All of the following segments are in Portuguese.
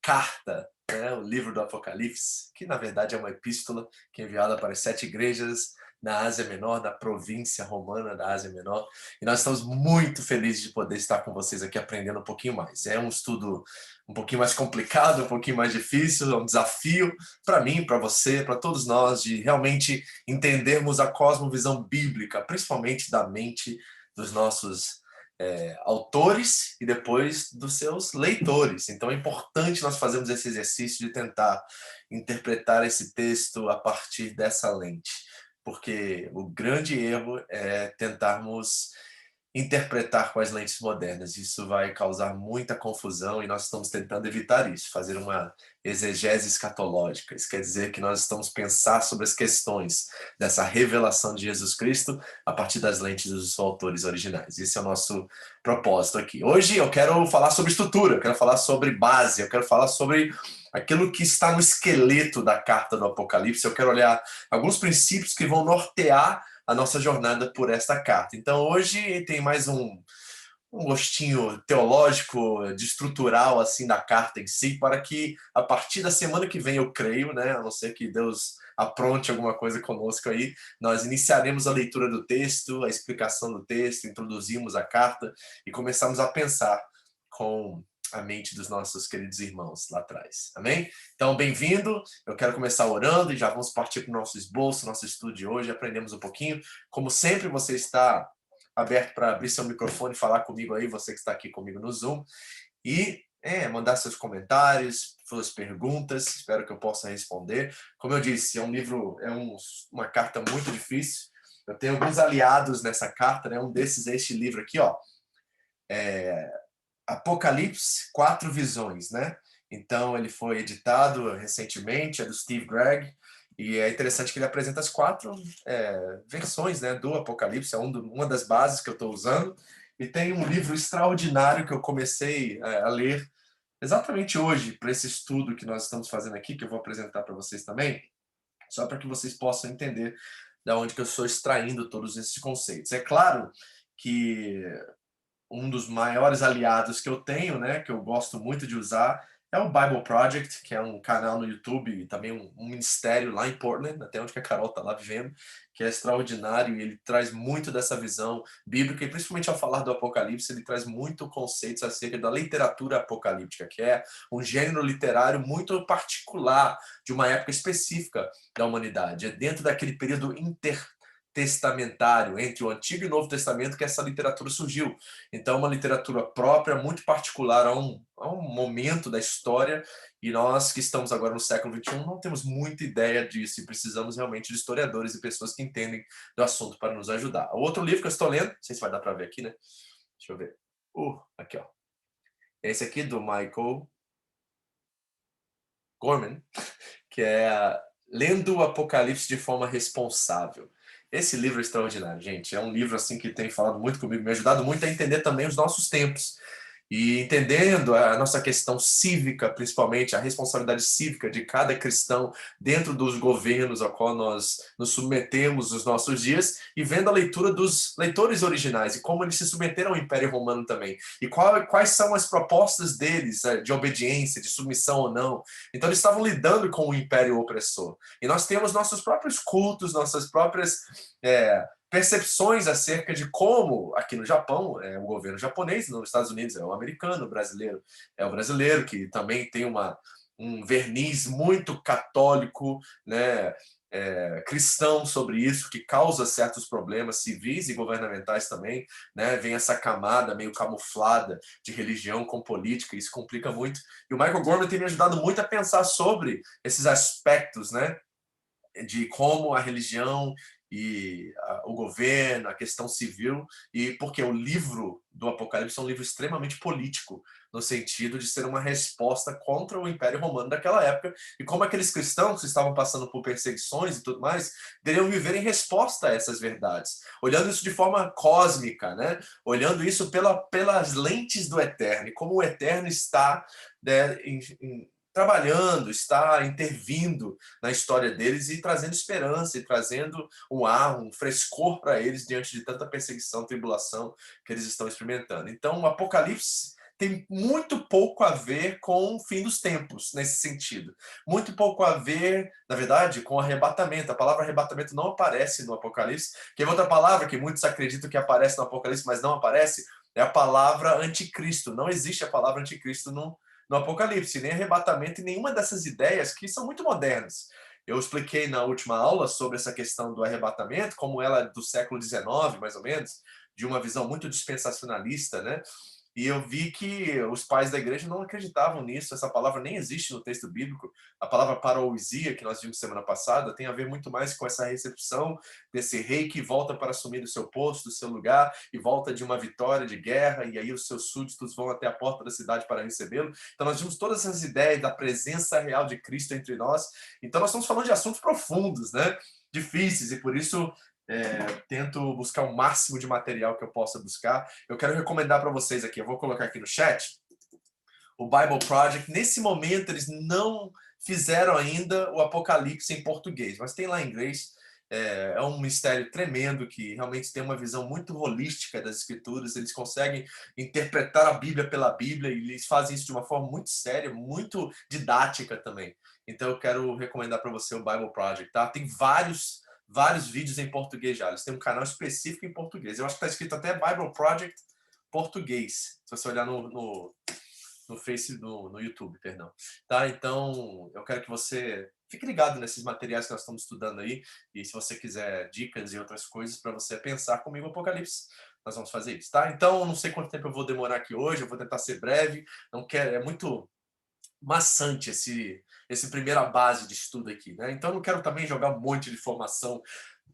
carta, né, o livro do Apocalipse, que na verdade é uma epístola que é enviada para as 7 igrejas na Ásia Menor, na província romana da Ásia Menor. E nós estamos muito felizes de poder estar com vocês aqui aprendendo um pouquinho mais. É um estudo um pouquinho mais complicado, um pouquinho mais difícil, é um desafio para mim, para você, para todos nós, de realmente entendermos a cosmovisão bíblica, principalmente da mente dos nossos autores e depois dos seus leitores. Então é importante nós fazermos esse exercício de tentar interpretar esse texto a partir dessa lente, porque o grande erro é tentarmos interpretar com as lentes modernas. Isso vai causar muita confusão e nós estamos tentando evitar isso, fazer uma exegese escatológica. Isso quer dizer que nós estamos pensar sobre as questões dessa revelação de Jesus Cristo a partir das lentes dos autores originais. Esse é o nosso propósito aqui. Hoje eu quero falar sobre estrutura, eu quero falar sobre base, eu quero falar sobre aquilo que está no esqueleto da carta do Apocalipse. Eu quero olhar alguns princípios que vão nortear a nossa jornada por esta carta. Então hoje tem mais um gostinho teológico, de estrutural assim da carta em si, para que a partir da semana que vem, eu creio, né, a não ser que Deus apronte alguma coisa conosco aí, nós iniciaremos a leitura do texto, a explicação do texto, introduzimos a carta e começamos a pensar com a mente dos nossos queridos irmãos lá atrás. Amém? Então, bem-vindo. Eu quero começar orando e já vamos partir para o nosso esboço, nosso estudo de hoje, aprendemos um pouquinho. Como sempre, você está aberto para abrir seu microfone e falar comigo aí, você que está aqui comigo no Zoom, e mandar seus comentários, suas perguntas, espero que eu possa responder. Como eu disse, é um livro, uma carta muito difícil. Eu tenho alguns aliados nessa carta, né? Um desses é este livro aqui, ó. Apocalipse, 4 visões, né? Então, ele foi editado recentemente, é do Steve Gregg, e é interessante que ele apresenta as 4 versões, né, do Apocalipse, é uma das bases que eu estou usando, e tem um livro extraordinário que eu comecei a ler exatamente hoje, para esse estudo que nós estamos fazendo aqui, que eu vou apresentar para vocês também, só para que vocês possam entender da onde que eu estou extraindo todos esses conceitos. É claro que um dos maiores aliados que eu tenho, né, que eu gosto muito de usar, é o Bible Project, que é um canal no YouTube e também um ministério lá em Portland, até onde que a Carol está lá vivendo, que é extraordinário e ele traz muito dessa visão bíblica e principalmente ao falar do Apocalipse, ele traz muito conceitos acerca da literatura apocalíptica, que é um gênero literário muito particular de uma época específica da humanidade. É dentro daquele período intertestamentário, entre o Antigo e o Novo Testamento, que essa literatura surgiu. Então, uma literatura própria, muito particular a um momento da história, e nós que estamos agora no século XXI não temos muita ideia disso, e precisamos realmente de historiadores e pessoas que entendem do assunto para nos ajudar. O outro livro que eu estou lendo, não sei se vai dar para ver aqui, né? Deixa eu ver. Aqui, ó. Esse aqui do Michael Gorman, que é Lendo o Apocalipse de Forma Responsável. Esse livro é extraordinário, gente. É um livro assim que tem falado muito comigo, me ajudado muito a entender também os nossos tempos. E entendendo a nossa questão cívica, principalmente a responsabilidade cívica de cada cristão dentro dos governos ao qual nós nos submetemos nos nossos dias, e vendo a leitura dos leitores originais e como eles se submeteram ao Império Romano também. E quais são as propostas deles de obediência, de submissão ou não. Então eles estavam lidando com o Império opressor. E nós temos nossos próprios cultos, nossas próprias percepções acerca de como, aqui no Japão, é o governo japonês, nos Estados Unidos é o americano, o brasileiro é o brasileiro, que também tem um verniz muito católico, né, cristão sobre isso, que causa certos problemas civis e governamentais também, né, vem essa camada meio camuflada de religião com política, isso complica muito. E o Michael Gorman tem me ajudado muito a pensar sobre esses aspectos, né, de como a religião e o governo, a questão civil, e porque o livro do Apocalipse é um livro extremamente político, no sentido de ser uma resposta contra o Império Romano daquela época, e como aqueles cristãos que estavam passando por perseguições e tudo mais, deveriam viver em resposta a essas verdades, olhando isso de forma cósmica, né? Olhando isso pelas lentes do Eterno, e como o Eterno está, né, trabalhando, está intervindo na história deles e trazendo esperança e trazendo um frescor para eles diante de tanta perseguição, tribulação que eles estão experimentando. Então, o Apocalipse tem muito pouco a ver com o fim dos tempos, nesse sentido. Muito pouco a ver, na verdade, com arrebatamento. A palavra arrebatamento não aparece no Apocalipse. Que é outra palavra que muitos acreditam que aparece no Apocalipse, mas não aparece, é a palavra anticristo. Não existe a palavra anticristo no Apocalipse, nem arrebatamento e nenhuma dessas ideias que são muito modernas. Eu expliquei na última aula sobre essa questão do arrebatamento, como ela é do século XIX, mais ou menos, de uma visão muito dispensacionalista, né? E eu vi que os pais da igreja não acreditavam nisso, essa palavra nem existe no texto bíblico. A palavra parousia, que nós vimos semana passada, tem a ver muito mais com essa recepção desse rei que volta para assumir o seu posto, o seu lugar, e volta de uma vitória de guerra, e aí os seus súditos vão até a porta da cidade para recebê-lo. Então nós vimos todas essas ideias da presença real de Cristo entre nós. Então nós estamos falando de assuntos profundos, né? Difíceis, e por isso tento buscar o máximo de material que eu possa buscar. Eu quero recomendar para vocês aqui, eu vou colocar aqui no chat, o Bible Project. Nesse momento, eles não fizeram ainda o Apocalipse em português, mas tem lá em inglês. É um mistério tremendo que realmente tem uma visão muito holística das Escrituras. Eles conseguem interpretar a Bíblia pela Bíblia e eles fazem isso de uma forma muito séria, muito didática também. Então eu quero recomendar para você o Bible Project, tá? Tem vários vídeos em português já. Eles têm um canal específico em português. Eu acho que está escrito até Bible Project português, se você olhar no Face, no YouTube, perdão. Tá? Então, eu quero que você fique ligado nesses materiais que nós estamos estudando aí. E se você quiser dicas e outras coisas para você pensar comigo o Apocalipse, nós vamos fazer isso, tá? Então, não sei quanto tempo eu vou demorar aqui hoje, eu vou tentar ser breve. Não quero, é muito maçante esse primeira base de estudo aqui, né? Então eu não quero também jogar um monte de informação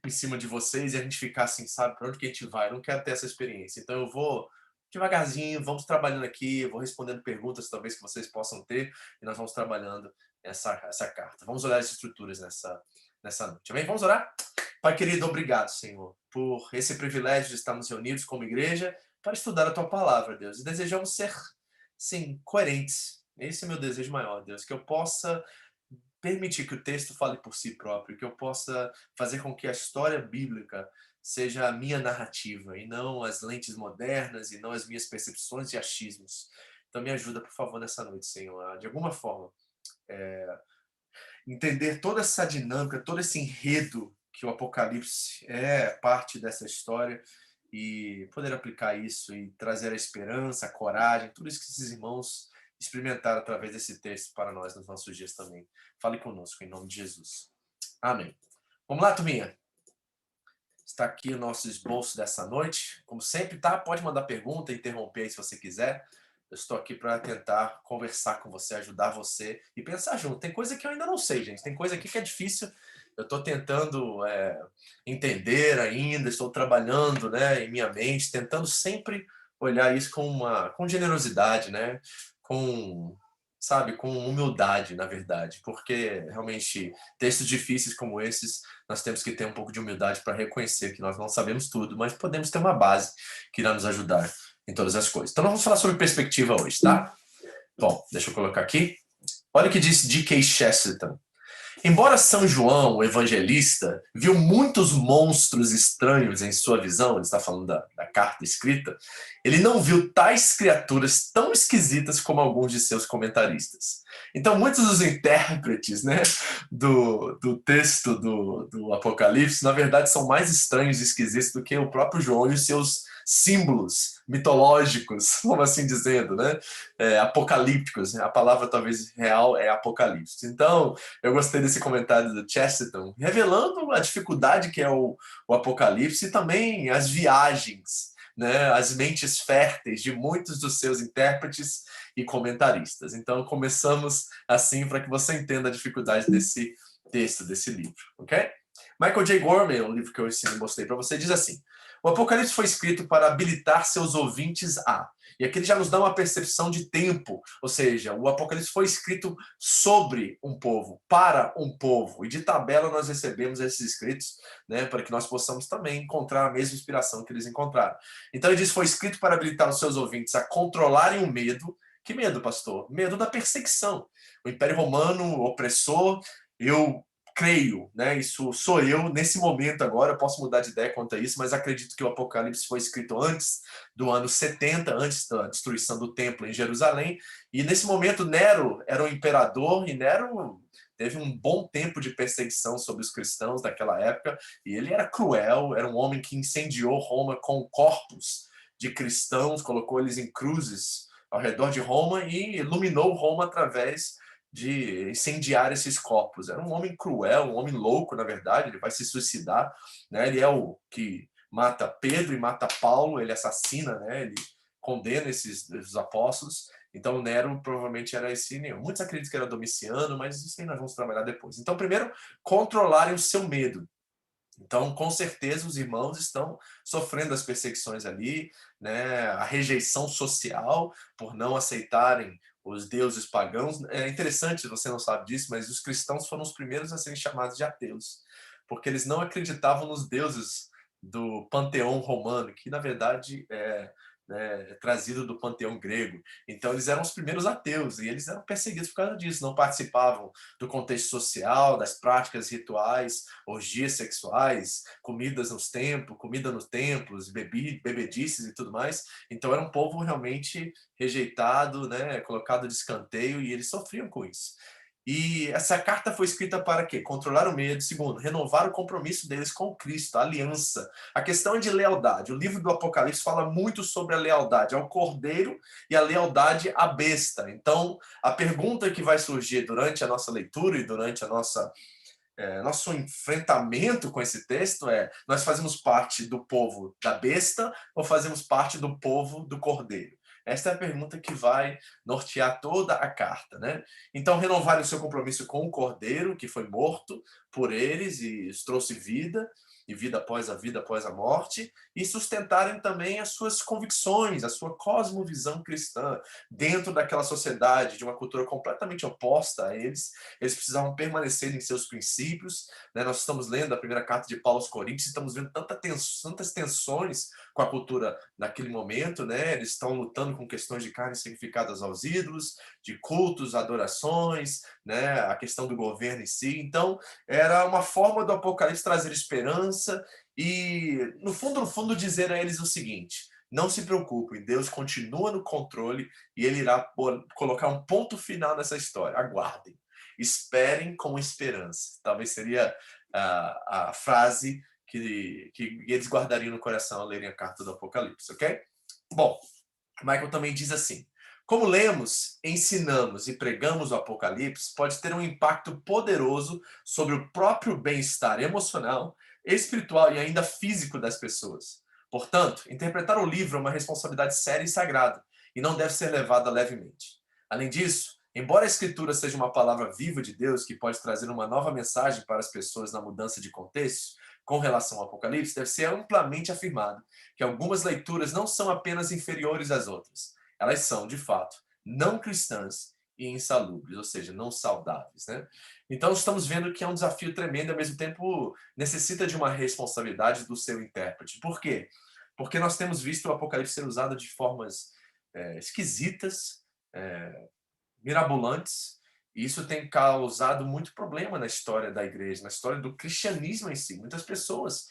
em cima de vocês e a gente ficar assim, sabe, para onde que a gente vai? Eu não quero ter essa experiência. Então eu vou devagarzinho, vamos trabalhando aqui, eu vou respondendo perguntas talvez que vocês possam ter e nós vamos trabalhando essa carta. Vamos olhar as estruturas nessa noite. Amém? Vamos orar? Pai querido, obrigado, Senhor, por esse privilégio de estarmos reunidos como igreja para estudar a Tua palavra, Deus. E desejamos ser, sim, coerentes. Esse é o meu desejo maior, Deus, que eu possa permitir que o texto fale por si próprio, que eu possa fazer com que a história bíblica seja a minha narrativa e não as lentes modernas e não as minhas percepções e achismos. Então me ajuda, por favor, nessa noite, Senhor, a, de alguma forma, entender toda essa dinâmica, todo esse enredo que o Apocalipse é parte dessa história e poder aplicar isso e trazer a esperança, a coragem, tudo isso que esses irmãos experimentaram através desse texto para nós nos nossos dias também. Fale conosco, em nome de Jesus. Amém. Vamos lá, turminha? Está aqui o nosso esboço dessa noite. Como sempre, tá? Pode mandar pergunta, interromper aí se você quiser. Eu estou aqui para tentar conversar com você, ajudar você e pensar junto. Tem coisa que eu ainda não sei, gente. Tem coisa aqui que é difícil. Eu estou tentando entender ainda, estou trabalhando, né, em minha mente, tentando sempre olhar isso com generosidade, né? Com, sabe, com humildade, na verdade. Porque, realmente, textos difíceis como esses, nós temos que ter um pouco de humildade para reconhecer que nós não sabemos tudo, mas podemos ter uma base que irá nos ajudar em todas as coisas. Então, nós vamos falar sobre perspectiva hoje, tá? Bom, deixa eu colocar aqui. Olha o que disse D.K. Chesterton. Embora São João, o evangelista, viu muitos monstros estranhos em sua visão, ele está falando da carta escrita, ele não viu tais criaturas tão esquisitas como alguns de seus comentaristas. Então, muitos dos intérpretes, né, do texto do Apocalipse, na verdade, são mais estranhos e esquisitos do que o próprio João e os seus símbolos mitológicos, como assim dizendo, né? Apocalípticos. A palavra talvez real é apocalipse. Então, eu gostei desse comentário do Chesterton, revelando a dificuldade que é o Apocalipse e também as viagens, né, as mentes férteis de muitos dos seus intérpretes e comentaristas. Então, começamos assim para que você entenda a dificuldade desse texto, desse livro, ok? Michael J. Gorman, um livro que eu mostrei para você, diz assim: o Apocalipse foi escrito para habilitar seus ouvintes a... E aqui ele já nos dá uma percepção de tempo, ou seja, o Apocalipse foi escrito sobre um povo, para um povo, e de tabela nós recebemos esses escritos, né, para que nós possamos também encontrar a mesma inspiração que eles encontraram. Então ele diz: foi escrito para habilitar os seus ouvintes a controlarem o medo. Que medo, pastor? Medo da perseguição. O Império Romano, opressor, eu creio, né? Isso sou eu nesse momento agora, eu posso mudar de ideia quanto a isso, mas acredito que o Apocalipse foi escrito antes do ano 70, antes da destruição do templo em Jerusalém, e nesse momento Nero era o imperador, e Nero teve um bom tempo de perseguição sobre os cristãos daquela época, e ele era cruel, era um homem que incendiou Roma com corpos de cristãos, colocou eles em cruzes ao redor de Roma e iluminou Roma através de incendiar esses corpos. Era um homem cruel, um homem louco, na verdade, ele vai se suicidar, né? Ele é o que mata Pedro e mata Paulo, ele assassina, né? Ele condena esses apóstolos. Então Nero provavelmente era esse. Muitos acreditam que era Domiciano, mas isso aí nós vamos trabalhar depois. Então, primeiro, controlarem o seu medo. Então, com certeza, os irmãos estão sofrendo as perseguições ali, né? A rejeição social por não aceitarem os deuses pagãos. É interessante, você não sabe disso, mas os cristãos foram os primeiros a serem chamados de ateus, porque eles não acreditavam nos deuses do panteão romano, que na verdade é trazido do panteão grego. Então eles eram os primeiros ateus e eles eram perseguidos por causa disso, não participavam do contexto social, das práticas rituais, orgias sexuais, comidas nos templos, comida nos templos, bebedices e tudo mais. Então era um povo realmente rejeitado, né, colocado de escanteio, e eles sofriam com isso. E essa carta foi escrita para quê? Controlar o medo. Segundo, renovar o compromisso deles com Cristo, a aliança. A questão é de lealdade. O livro do Apocalipse fala muito sobre a lealdade ao Cordeiro e a lealdade à besta. Então, a pergunta que vai surgir durante a nossa leitura e durante a nosso enfrentamento com esse texto é: nós fazemos parte do povo da besta ou fazemos parte do povo do Cordeiro? Esta é a pergunta que vai nortear toda a carta, né? Então, renovar o seu compromisso com o Cordeiro, que foi morto por eles e os trouxe vida, e vida após a morte, e sustentarem também as suas convicções, a sua cosmovisão cristã, dentro daquela sociedade, de uma cultura completamente oposta a eles. Eles precisavam permanecer em seus princípios, né? Nós estamos lendo a primeira carta de Paulo aos Coríntios, estamos vendo tantas tensões com a cultura naquele momento, né? Eles estão lutando com questões de carnes sacrificadas aos ídolos, de cultos, adorações, né? A questão do governo em si. Então, era uma forma do Apocalipse trazer esperança e, no fundo, dizer a eles o seguinte: não se preocupem, Deus continua no controle e ele irá colocar um ponto final nessa história. Aguardem. Esperem com esperança. Talvez seria a frase que eles guardariam no coração ao lerem a carta do Apocalipse, ok? Bom, Michael também diz assim: como lemos, ensinamos e pregamos o Apocalipse, pode ter um impacto poderoso sobre o próprio bem-estar emocional, espiritual e ainda físico das pessoas. Portanto, interpretar o livro é uma responsabilidade séria e sagrada, e não deve ser levada levemente. Além disso, embora a Escritura seja uma palavra viva de Deus que pode trazer uma nova mensagem para as pessoas na mudança de contexto, com relação ao Apocalipse, deve ser amplamente afirmado que algumas leituras não são apenas inferiores às outras. Elas são, de fato, não cristãs e insalubres, ou seja, não saudáveis, né? Então estamos vendo que é um desafio tremendo e, ao mesmo tempo, necessita de uma responsabilidade do seu intérprete. Por quê? Porque nós temos visto o Apocalipse ser usado de formas esquisitas, mirabolantes, e isso tem causado muito problema na história da igreja, na história do cristianismo em si. Muitas pessoas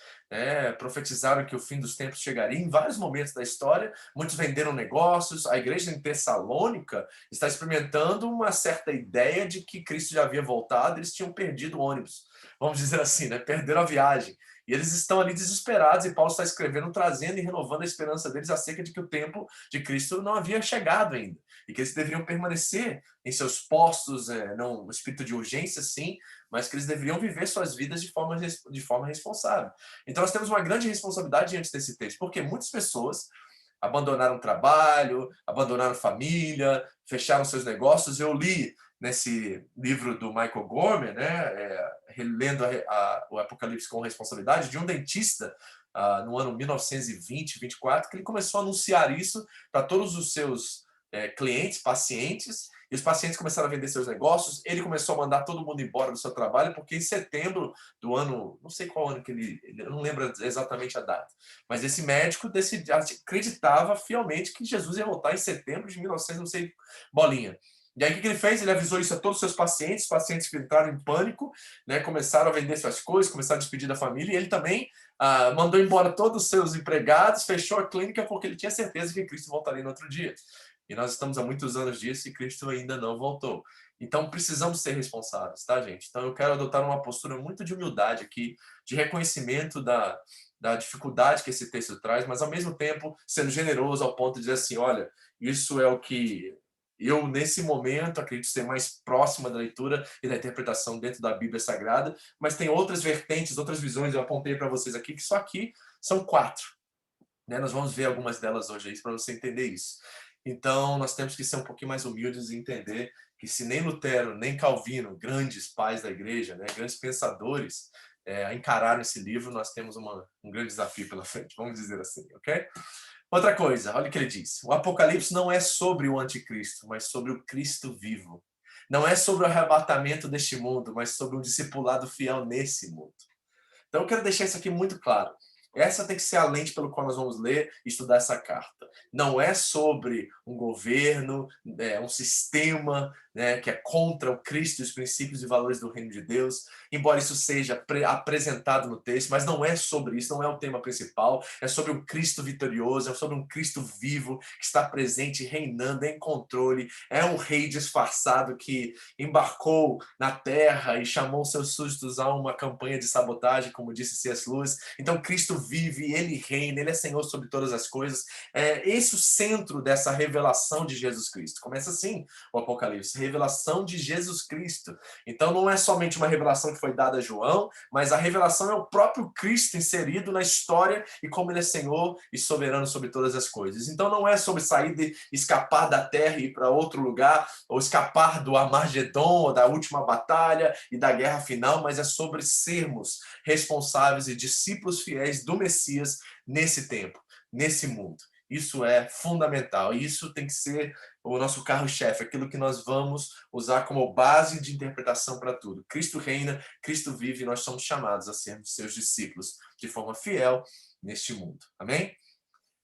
profetizaram que o fim dos tempos chegaria em vários momentos da história, muitos venderam negócios. A igreja em Tessalônica está experimentando uma certa ideia de que Cristo já havia voltado, eles tinham perdido o ônibus, vamos dizer assim, né? Perderam a viagem. E eles estão ali desesperados, e Paulo está escrevendo, trazendo e renovando a esperança deles acerca de que o tempo de Cristo não havia chegado ainda, e que eles deveriam permanecer em seus postos, não espírito de urgência, sim, mas que eles deveriam viver suas vidas de forma responsável. Então nós temos uma grande responsabilidade diante desse texto, porque muitas pessoas abandonaram trabalho, abandonaram família, fecharam seus negócios. Eu li nesse livro do Michael Gorman, né, relendo o Apocalipse com responsabilidade, de um dentista no ano 1920, 24, que ele começou a anunciar isso para todos os seus clientes, pacientes, e os pacientes começaram a vender seus negócios. Ele começou a mandar todo mundo embora do seu trabalho, porque em setembro do ano, não sei qual ano que eu não lembro exatamente a data, mas esse médico acreditava fielmente que Jesus ia voltar em setembro de 1900, não sei, bolinha. E aí, o que ele fez? Ele avisou isso a todos os seus pacientes. Os pacientes entraram em pânico, né? Começaram a vender suas coisas, começaram a despedir da família. E ele também mandou embora todos os seus empregados, fechou a clínica porque ele tinha certeza que Cristo voltaria no outro dia. E nós estamos há muitos anos disso e Cristo ainda não voltou. Então, precisamos ser responsáveis, tá, gente? Então, eu quero adotar uma postura muito de humildade aqui, de reconhecimento da dificuldade que esse texto traz, mas, ao mesmo tempo, sendo generoso ao ponto de dizer assim, olha, isso é o que eu, nesse momento, acredito ser mais próxima da leitura e da interpretação dentro da Bíblia Sagrada, mas tem outras vertentes, outras visões, eu apontei para vocês aqui, que só aqui são 4. Né? Nós vamos ver algumas delas hoje aí para você entender isso. Então, nós temos que ser um pouquinho mais humildes e entender que se nem Lutero, nem Calvino, grandes pais da igreja, né, grandes pensadores, encararam esse livro, nós temos um grande desafio pela frente, vamos dizer assim, ok? Outra coisa, olha o que ele diz. O Apocalipse não é sobre o anticristo, mas sobre o Cristo vivo. Não é sobre o arrebatamento deste mundo, mas sobre um discipulado fiel nesse mundo. Então, eu quero deixar isso aqui muito claro. Essa tem que ser a lente pelo qual nós vamos ler e estudar essa carta. Não é sobre um governo, um sistema, né, que é contra o Cristo e os princípios e valores do reino de Deus, embora isso seja apresentado no texto, mas não é sobre isso, não é o tema principal. É sobre um Cristo vitorioso, é sobre um Cristo vivo que está presente, reinando, em controle. É um rei disfarçado que embarcou na terra e chamou seus súditos a uma campanha de sabotagem, como disse C.S. Lewis. Então, Cristo vive, ele reina, ele é Senhor sobre todas as coisas. É esse o centro dessa revelação de Jesus Cristo. Começa assim o Apocalipse, revelação de Jesus Cristo. Então, não é somente uma revelação que foi dada a João, mas a revelação é o próprio Cristo inserido na história e como ele é Senhor e soberano sobre todas as coisas. Então, não é sobre sair de escapar da terra e ir para outro lugar, ou escapar do Armagedon, da última batalha e da guerra final, mas é sobre sermos responsáveis e discípulos fiéis do Messias nesse tempo, nesse mundo. Isso é fundamental. Isso tem que ser o nosso carro-chefe, aquilo que nós vamos usar como base de interpretação para tudo. Cristo reina, Cristo vive e nós somos chamados a sermos seus discípulos de forma fiel neste mundo. Amém?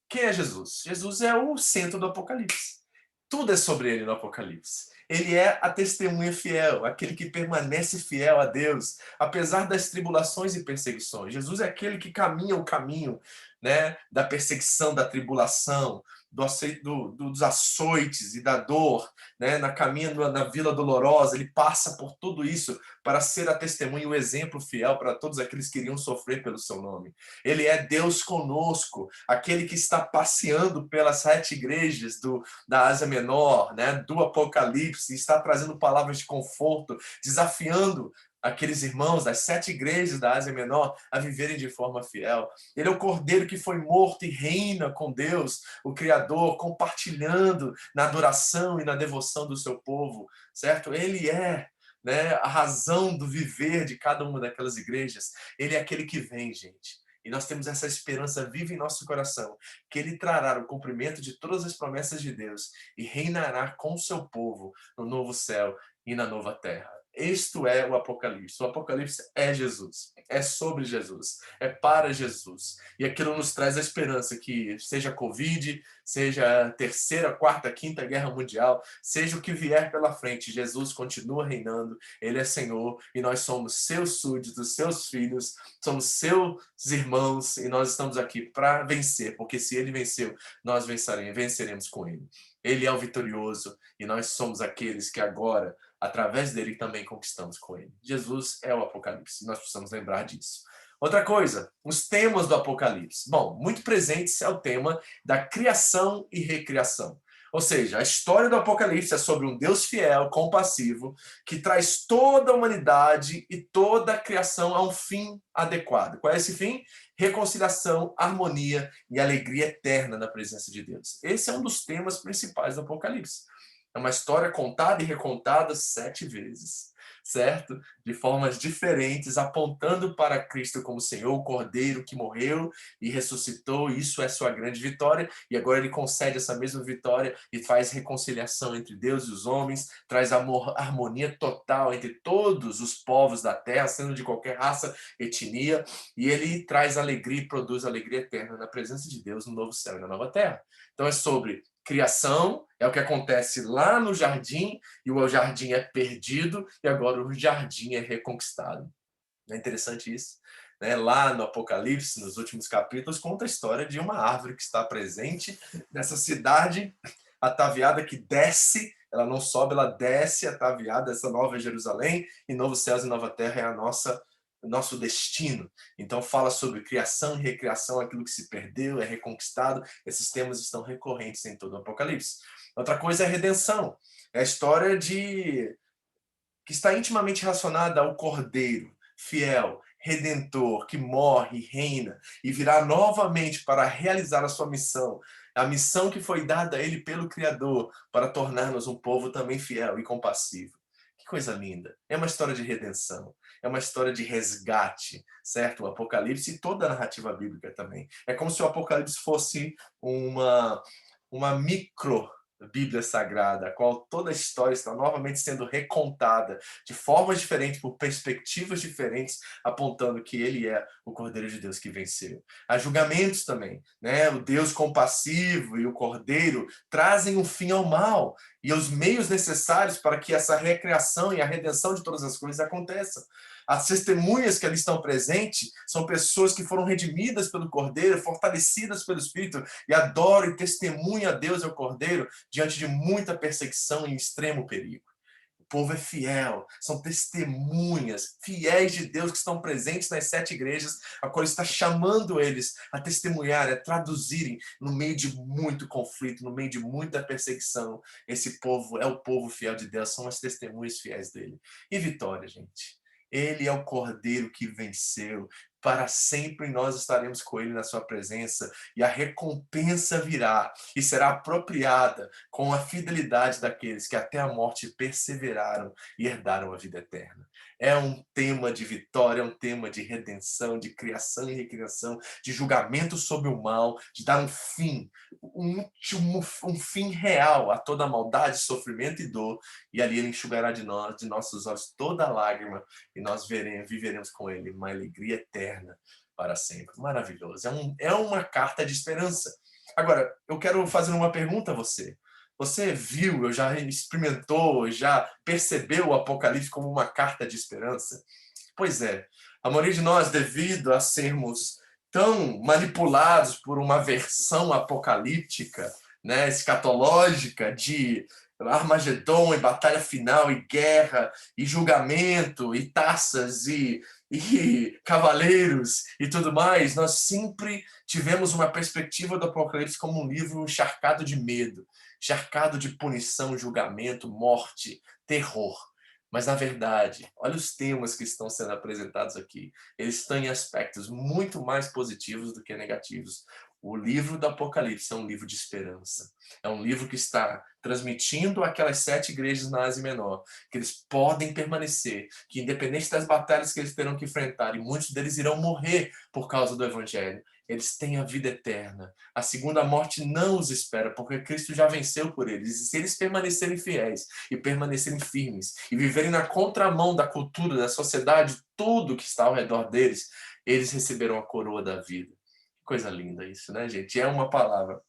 Quem é Jesus? Jesus é o centro do Apocalipse. Tudo é sobre ele no Apocalipse. Ele é a testemunha fiel, aquele que permanece fiel a Deus, apesar das tribulações e perseguições. Jesus é aquele que caminha o caminho, né, da perseguição, da tribulação, dos açoites e da dor, né, na caminho na Vila Dolorosa. Ele passa por tudo isso para ser a testemunha, o exemplo fiel para todos aqueles que iriam sofrer pelo seu nome. Ele é Deus conosco, aquele que está passeando pelas 7 igrejas da Ásia Menor, né, do Apocalipse, está trazendo palavras de conforto, desafiando aqueles irmãos das 7 igrejas da Ásia Menor a viverem de forma fiel. Ele é o Cordeiro que foi morto e reina com Deus, o Criador, compartilhando na adoração e na devoção do seu povo, certo? Ele é, né, a razão do viver de cada uma daquelas igrejas. Ele é aquele que vem, gente. E nós temos essa esperança viva em nosso coração, que ele trará o cumprimento de todas as promessas de Deus e reinará com o seu povo no novo céu e na nova terra. Isto é o Apocalipse. O Apocalipse é Jesus. É sobre Jesus. É para Jesus. E aquilo nos traz a esperança que seja Covid, seja a terceira, quarta, quinta guerra mundial, seja o que vier pela frente, Jesus continua reinando. Ele é Senhor e nós somos seus súditos, seus filhos, somos seus irmãos e nós estamos aqui para vencer, porque se ele venceu, nós venceremos com ele. Ele é o vitorioso e nós somos aqueles que agora, através dele, também conquistamos com ele. Jesus é o Apocalipse, nós precisamos lembrar disso. Outra coisa, os temas do Apocalipse. Bom, muito presentes é o tema da criação e recriação. Ou seja, a história do Apocalipse é sobre um Deus fiel, compassivo, que traz toda a humanidade e toda a criação a um fim adequado. Qual é esse fim? Reconciliação, harmonia e alegria eterna na presença de Deus. Esse é um dos temas principais do Apocalipse. É uma história contada e recontada 7 vezes, certo? De formas diferentes, apontando para Cristo como Senhor, o Cordeiro que morreu e ressuscitou. Isso é sua grande vitória. E agora ele concede essa mesma vitória e faz reconciliação entre Deus e os homens, traz harmonia total entre todos os povos da terra, sendo de qualquer raça, etnia. E ele traz alegria e produz alegria eterna na presença de Deus no novo céu e na nova terra. Então é sobre Criação é o que acontece lá no jardim, e o jardim é perdido, e agora o jardim é reconquistado. Não é interessante isso? Né? Lá no Apocalipse, nos últimos capítulos, conta a história de uma árvore que está presente nessa cidade ataviada que desce, ela não sobe, ela desce ataviada, essa nova Jerusalém, e novos céus e nova terra é nosso destino. Então fala sobre criação e recriação, aquilo que se perdeu, é reconquistado. Esses temas estão recorrentes em todo o Apocalipse. Outra coisa é a redenção. É a história que está intimamente relacionada ao Cordeiro, fiel, redentor, que morre, reina e virá novamente para realizar a sua missão, a missão que foi dada a ele pelo Criador, para tornar-nos um povo também fiel e compassivo. Que coisa linda! É uma história de redenção, é uma história de resgate, certo? O Apocalipse e toda a narrativa bíblica também. É como se o Apocalipse fosse uma micro Bíblia Sagrada, a qual toda a história está novamente sendo recontada de formas diferentes, por perspectivas diferentes, apontando que ele é o Cordeiro de Deus que venceu. Há julgamentos também, né? O Deus compassivo e o Cordeiro trazem um fim ao mal e os meios necessários para que essa recriação e a redenção de todas as coisas aconteçam. As testemunhas que ali estão presentes são pessoas que foram redimidas pelo Cordeiro, fortalecidas pelo Espírito, e adoram e testemunham a Deus e ao Cordeiro diante de muita perseguição e extremo perigo. O povo é fiel, são testemunhas fiéis de Deus que estão presentes nas 7 igrejas, a qual está chamando eles a testemunhar, a traduzirem no meio de muito conflito, no meio de muita perseguição. Esse povo é o povo fiel de Deus, são as testemunhas fiéis dele. E vitória, gente. Ele é o Cordeiro que venceu. Para sempre nós estaremos com ele na sua presença, e a recompensa virá e será apropriada com a fidelidade daqueles que até a morte perseveraram e herdaram a vida eterna. É um tema de vitória, é um tema de redenção, de criação e recriação, de julgamento sobre o mal, de dar um fim, um fim real a toda maldade, sofrimento e dor, e ali ele enxugará de nossos olhos toda lágrima, e nós viveremos com ele uma alegria eterna para sempre. Maravilhoso. É uma carta de esperança. Agora, eu quero fazer uma pergunta a você. Você viu, já experimentou, já percebeu o Apocalipse como uma carta de esperança? Pois é, a maioria de nós, devido a sermos tão manipulados por uma versão apocalíptica, né, escatológica, de Armagedon e batalha final e guerra e julgamento e taças e cavaleiros e tudo mais, nós sempre tivemos uma perspectiva do Apocalipse como um livro encharcado de medo, encharcado de punição, julgamento, morte, terror. Mas, na verdade, olha os temas que estão sendo apresentados aqui. Eles estão em aspectos muito mais positivos do que negativos. O livro do Apocalipse é um livro de esperança. É um livro que está transmitindo aquelas 7 igrejas na Ásia Menor, que eles podem permanecer, que independente das batalhas que eles terão que enfrentar, e muitos deles irão morrer por causa do Evangelho, eles têm a vida eterna. A segunda morte não os espera, porque Cristo já venceu por eles. E se eles permanecerem fiéis e permanecerem firmes e viverem na contramão da cultura, da sociedade, tudo que está ao redor deles, eles receberão a coroa da vida. Coisa linda isso, né, gente? É uma palavra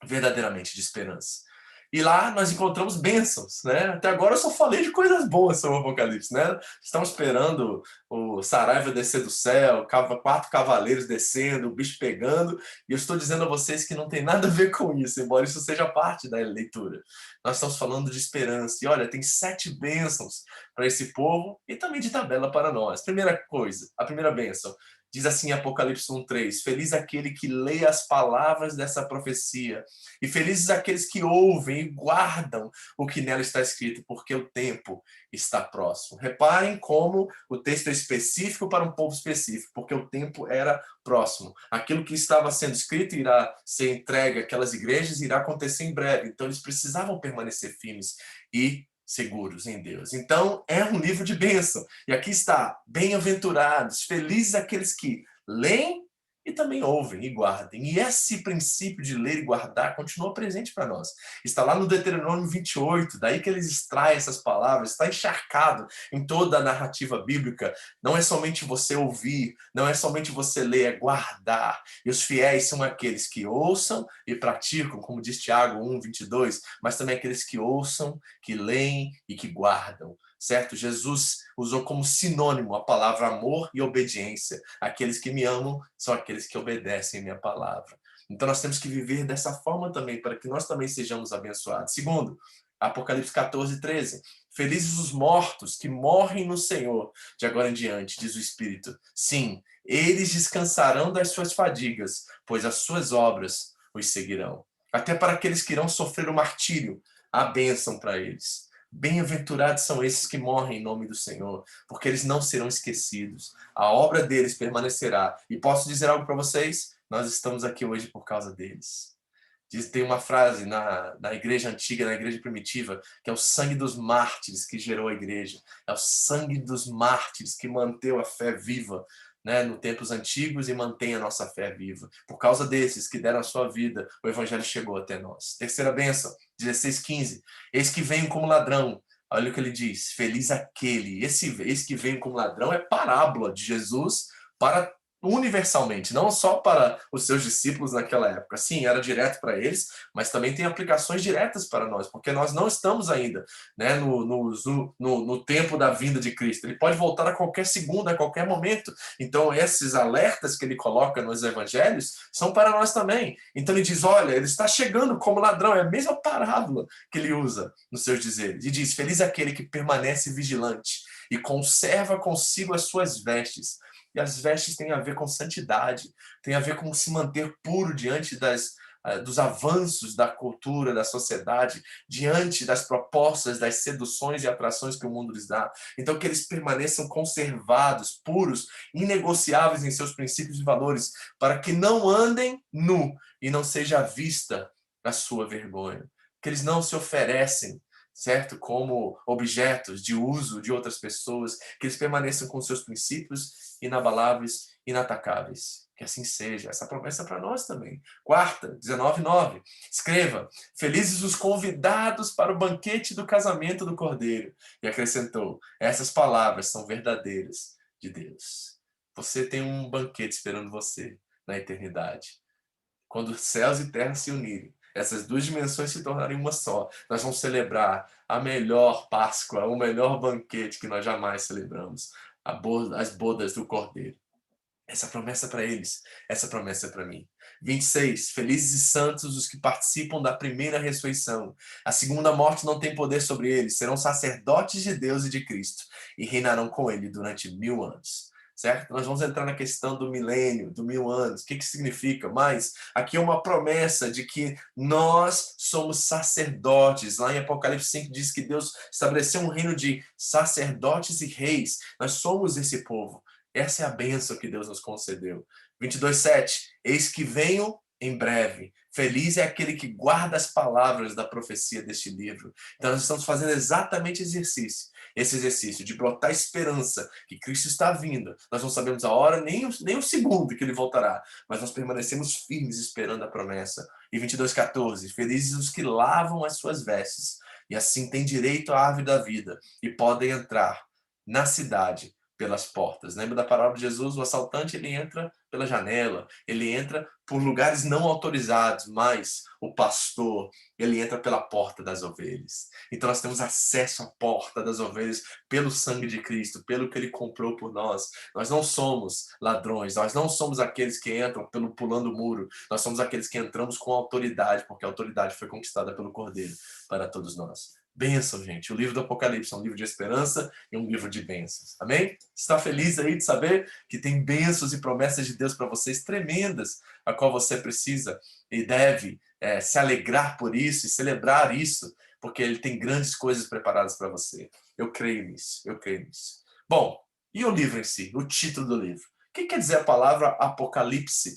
verdadeiramente de esperança. E lá nós encontramos bênçãos, né? Até agora eu só falei de coisas boas sobre o Apocalipse, né? Estamos esperando o Saraiva descer do céu, 4 cavaleiros descendo, o bicho pegando, e eu estou dizendo a vocês que não tem nada a ver com isso, embora isso seja parte da leitura. Nós estamos falando de esperança, e olha, tem 7 bênçãos para esse povo, e também de tabela para nós. Primeira coisa, a primeira bênção, diz assim em Apocalipse 1:3, feliz aquele que lê as palavras dessa profecia, e felizes aqueles que ouvem e guardam o que nela está escrito, porque o tempo está próximo. Reparem como o texto é específico para um povo específico, porque o tempo era próximo. Aquilo que estava sendo escrito irá ser entregue àquelas igrejas, irá acontecer em breve. Então eles precisavam permanecer firmes e seguros em Deus. Então, é um livro de bênção. E aqui está, bem-aventurados, felizes aqueles que leem e também ouvem e guardem. E esse princípio de ler e guardar continua presente para nós. Está lá no Deuteronômio 28, daí que eles extraem essas palavras, está encharcado em toda a narrativa bíblica. Não é somente você ouvir, não é somente você ler, é guardar. E os fiéis são aqueles que ouçam e praticam, como diz Tiago 1:22, mas também aqueles que ouçam, que leem e que guardam. Certo? Jesus usou como sinônimo a palavra amor e obediência. Aqueles que me amam são aqueles que obedecem a minha palavra. Então nós temos que viver dessa forma também, para que nós também sejamos abençoados. Segundo, Apocalipse 14:13. Felizes os mortos que morrem no Senhor, de agora em diante, diz o Espírito. Sim, eles descansarão das suas fadigas, pois as suas obras os seguirão. Até para aqueles que irão sofrer o martírio, há bênção para eles. Bem-aventurados são esses que morrem em nome do Senhor, porque eles não serão esquecidos. A obra deles permanecerá. E posso dizer algo para vocês? Nós estamos aqui hoje por causa deles. Tem uma frase na igreja antiga, na igreja primitiva, que é o sangue dos mártires que gerou a igreja. É o sangue dos mártires que manteve a fé viva, né, nos tempos antigos e mantém a nossa fé viva. Por causa desses que deram a sua vida, o evangelho chegou até nós. Terceira bênção, 16:15. Eis que venho como ladrão. Olha o que ele diz. Feliz aquele. Esse que vem como ladrão é parábola de Jesus para universalmente, não só para os seus discípulos naquela época. Sim, era direto para eles, mas também tem aplicações diretas para nós, porque nós não estamos ainda, né, no tempo da vinda de Cristo. Ele pode voltar a qualquer segundo, a qualquer momento. Então, esses alertas que ele coloca nos evangelhos são para nós também. Então, ele diz, olha, ele está chegando como ladrão. É a mesma parábola que ele usa nos seus dizeres. E diz, feliz aquele que permanece vigilante e conserva consigo as suas vestes. E as vestes têm a ver com santidade, tem a ver com se manter puro diante dos avanços da cultura, da sociedade, diante das propostas, das seduções e atrações que o mundo lhes dá. Então, que eles permaneçam conservados, puros, inegociáveis em seus princípios e valores, para que não andem nu e não seja vista a sua vergonha. Que eles não se oferecem, certo? Como objetos de uso de outras pessoas, que eles permaneçam com seus princípios inabaláveis, inatacáveis. Que assim seja. Essa promessa é para nós também. Quarta, 19:9. Escreva, felizes os convidados para o banquete do casamento do Cordeiro. E acrescentou, essas palavras são verdadeiras de Deus. Você tem um banquete esperando você na eternidade. Quando céus e terra se unirem, essas duas dimensões se tornarem uma só. Nós vamos celebrar a melhor Páscoa, o melhor banquete que nós jamais celebramos. As bodas do Cordeiro. Essa promessa é para eles, essa promessa é para mim. 26. Felizes e santos os que participam da primeira ressurreição. A segunda morte não tem poder sobre eles. Serão sacerdotes de Deus e de Cristo e reinarão com ele durante 1000 anos. Certo? Nós vamos entrar na questão do milênio, do 1000 anos. O que significa? Mas aqui é uma promessa de que nós somos sacerdotes. Lá em Apocalipse 5 diz que Deus estabeleceu um reino de sacerdotes e reis. Nós somos esse povo. Essa é a bênção que Deus nos concedeu. 22:7. Eis que venho em breve. Feliz é aquele que guarda as palavras da profecia deste livro. Então nós estamos fazendo exatamente esse exercício de brotar esperança que Cristo está vindo. Nós não sabemos a hora nem o segundo que ele voltará, mas nós permanecemos firmes esperando a promessa. E 22:14. Felizes os que lavam as suas vestes e assim têm direito à árvore da vida e podem entrar na cidade pelas portas. Lembra da palavra de Jesus? O assaltante, ele entra pela janela, ele entra por lugares não autorizados, mas o pastor, ele entra pela porta das ovelhas. Então nós temos acesso à porta das ovelhas pelo sangue de Cristo, pelo que ele comprou por nós. Nós não somos ladrões, nós não somos aqueles que entram pulando o muro, nós somos aqueles que entramos com autoridade, porque a autoridade foi conquistada pelo Cordeiro para todos nós. Bênção, gente. O livro do Apocalipse é um livro de esperança e um livro de bênçãos. Amém? Está feliz aí de saber que tem bênçãos e promessas de Deus para vocês tremendas, a qual você precisa e deve se alegrar por isso e celebrar isso, porque Ele tem grandes coisas preparadas para você. Eu creio nisso, eu creio nisso. Bom, e o livro em si? O título do livro? O que quer dizer a palavra Apocalipse?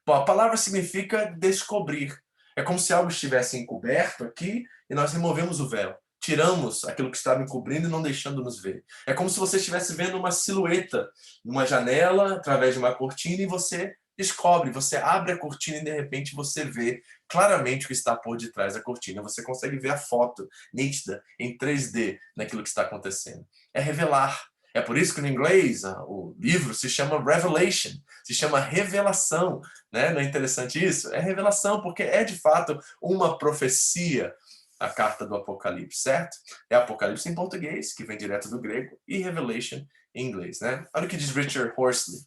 Bom, a palavra significa descobrir. É como se algo estivesse encoberto aqui e nós removemos o véu. Tiramos aquilo que estava encobrindo e não deixando nos ver. É como se você estivesse vendo uma silhueta numa janela, através de uma cortina, e você descobre, você abre a cortina e de repente você vê claramente o que está por detrás da cortina. Você consegue ver a foto nítida em 3D naquilo que está acontecendo. É revelar. É por isso que no inglês o livro se chama Revelation, se chama revelação, né? Não é interessante isso? É revelação, porque é de fato uma profecia a carta do Apocalipse, certo? É Apocalipse em português, que vem direto do grego, e Revelation em inglês, né? Olha o que diz Richard Horsley.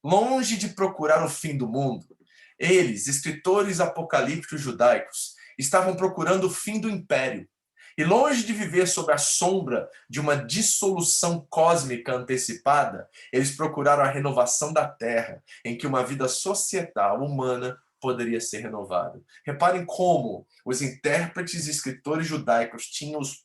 Longe de procurar o fim do mundo, eles, escritores apocalípticos judaicos, estavam procurando o fim do império. E longe de viver sob a sombra de uma dissolução cósmica antecipada, eles procuraram a renovação da Terra, em que uma vida societal humana poderia ser renovada. Reparem como os intérpretes e escritores judaicos tinham os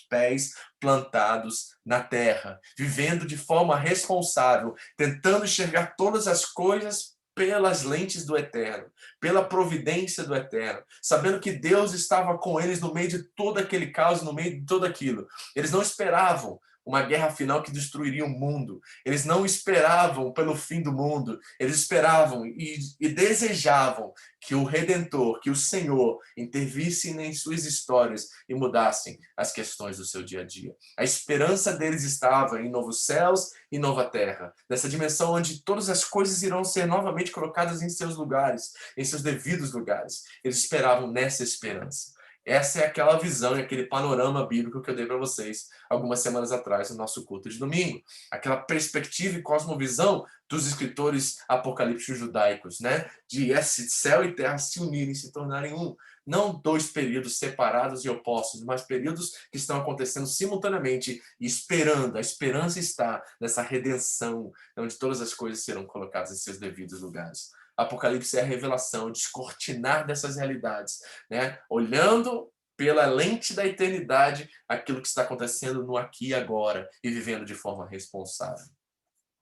pés plantados na terra, vivendo de forma responsável, tentando enxergar todas as coisas pelas lentes do Eterno, pela providência do Eterno, sabendo que Deus estava com eles no meio de todo aquele caos, no meio de tudo aquilo. Eles não esperavam uma guerra final que destruiria o mundo. Eles não esperavam pelo fim do mundo. Eles esperavam e desejavam que o Redentor, que o Senhor intervisse em suas histórias e mudassem as questões do seu dia a dia. A esperança deles estava em novos céus e nova terra, nessa dimensão onde todas as coisas irão ser novamente colocadas em seus lugares, em seus devidos lugares. Eles esperavam nessa esperança. Essa é aquela visão e aquele panorama bíblico que eu dei para vocês algumas semanas atrás no nosso culto de domingo. Aquela perspectiva e cosmovisão dos escritores apocalípticos judaicos, né? De esse céu e terra se unirem, se tornarem um. Não dois períodos separados e opostos, mas períodos que estão acontecendo simultaneamente e esperando. A esperança está nessa redenção, onde todas as coisas serão colocadas em seus devidos lugares. Apocalipse é a revelação, descortinar dessas realidades, né? Olhando pela lente da eternidade aquilo que está acontecendo no aqui e agora e vivendo de forma responsável.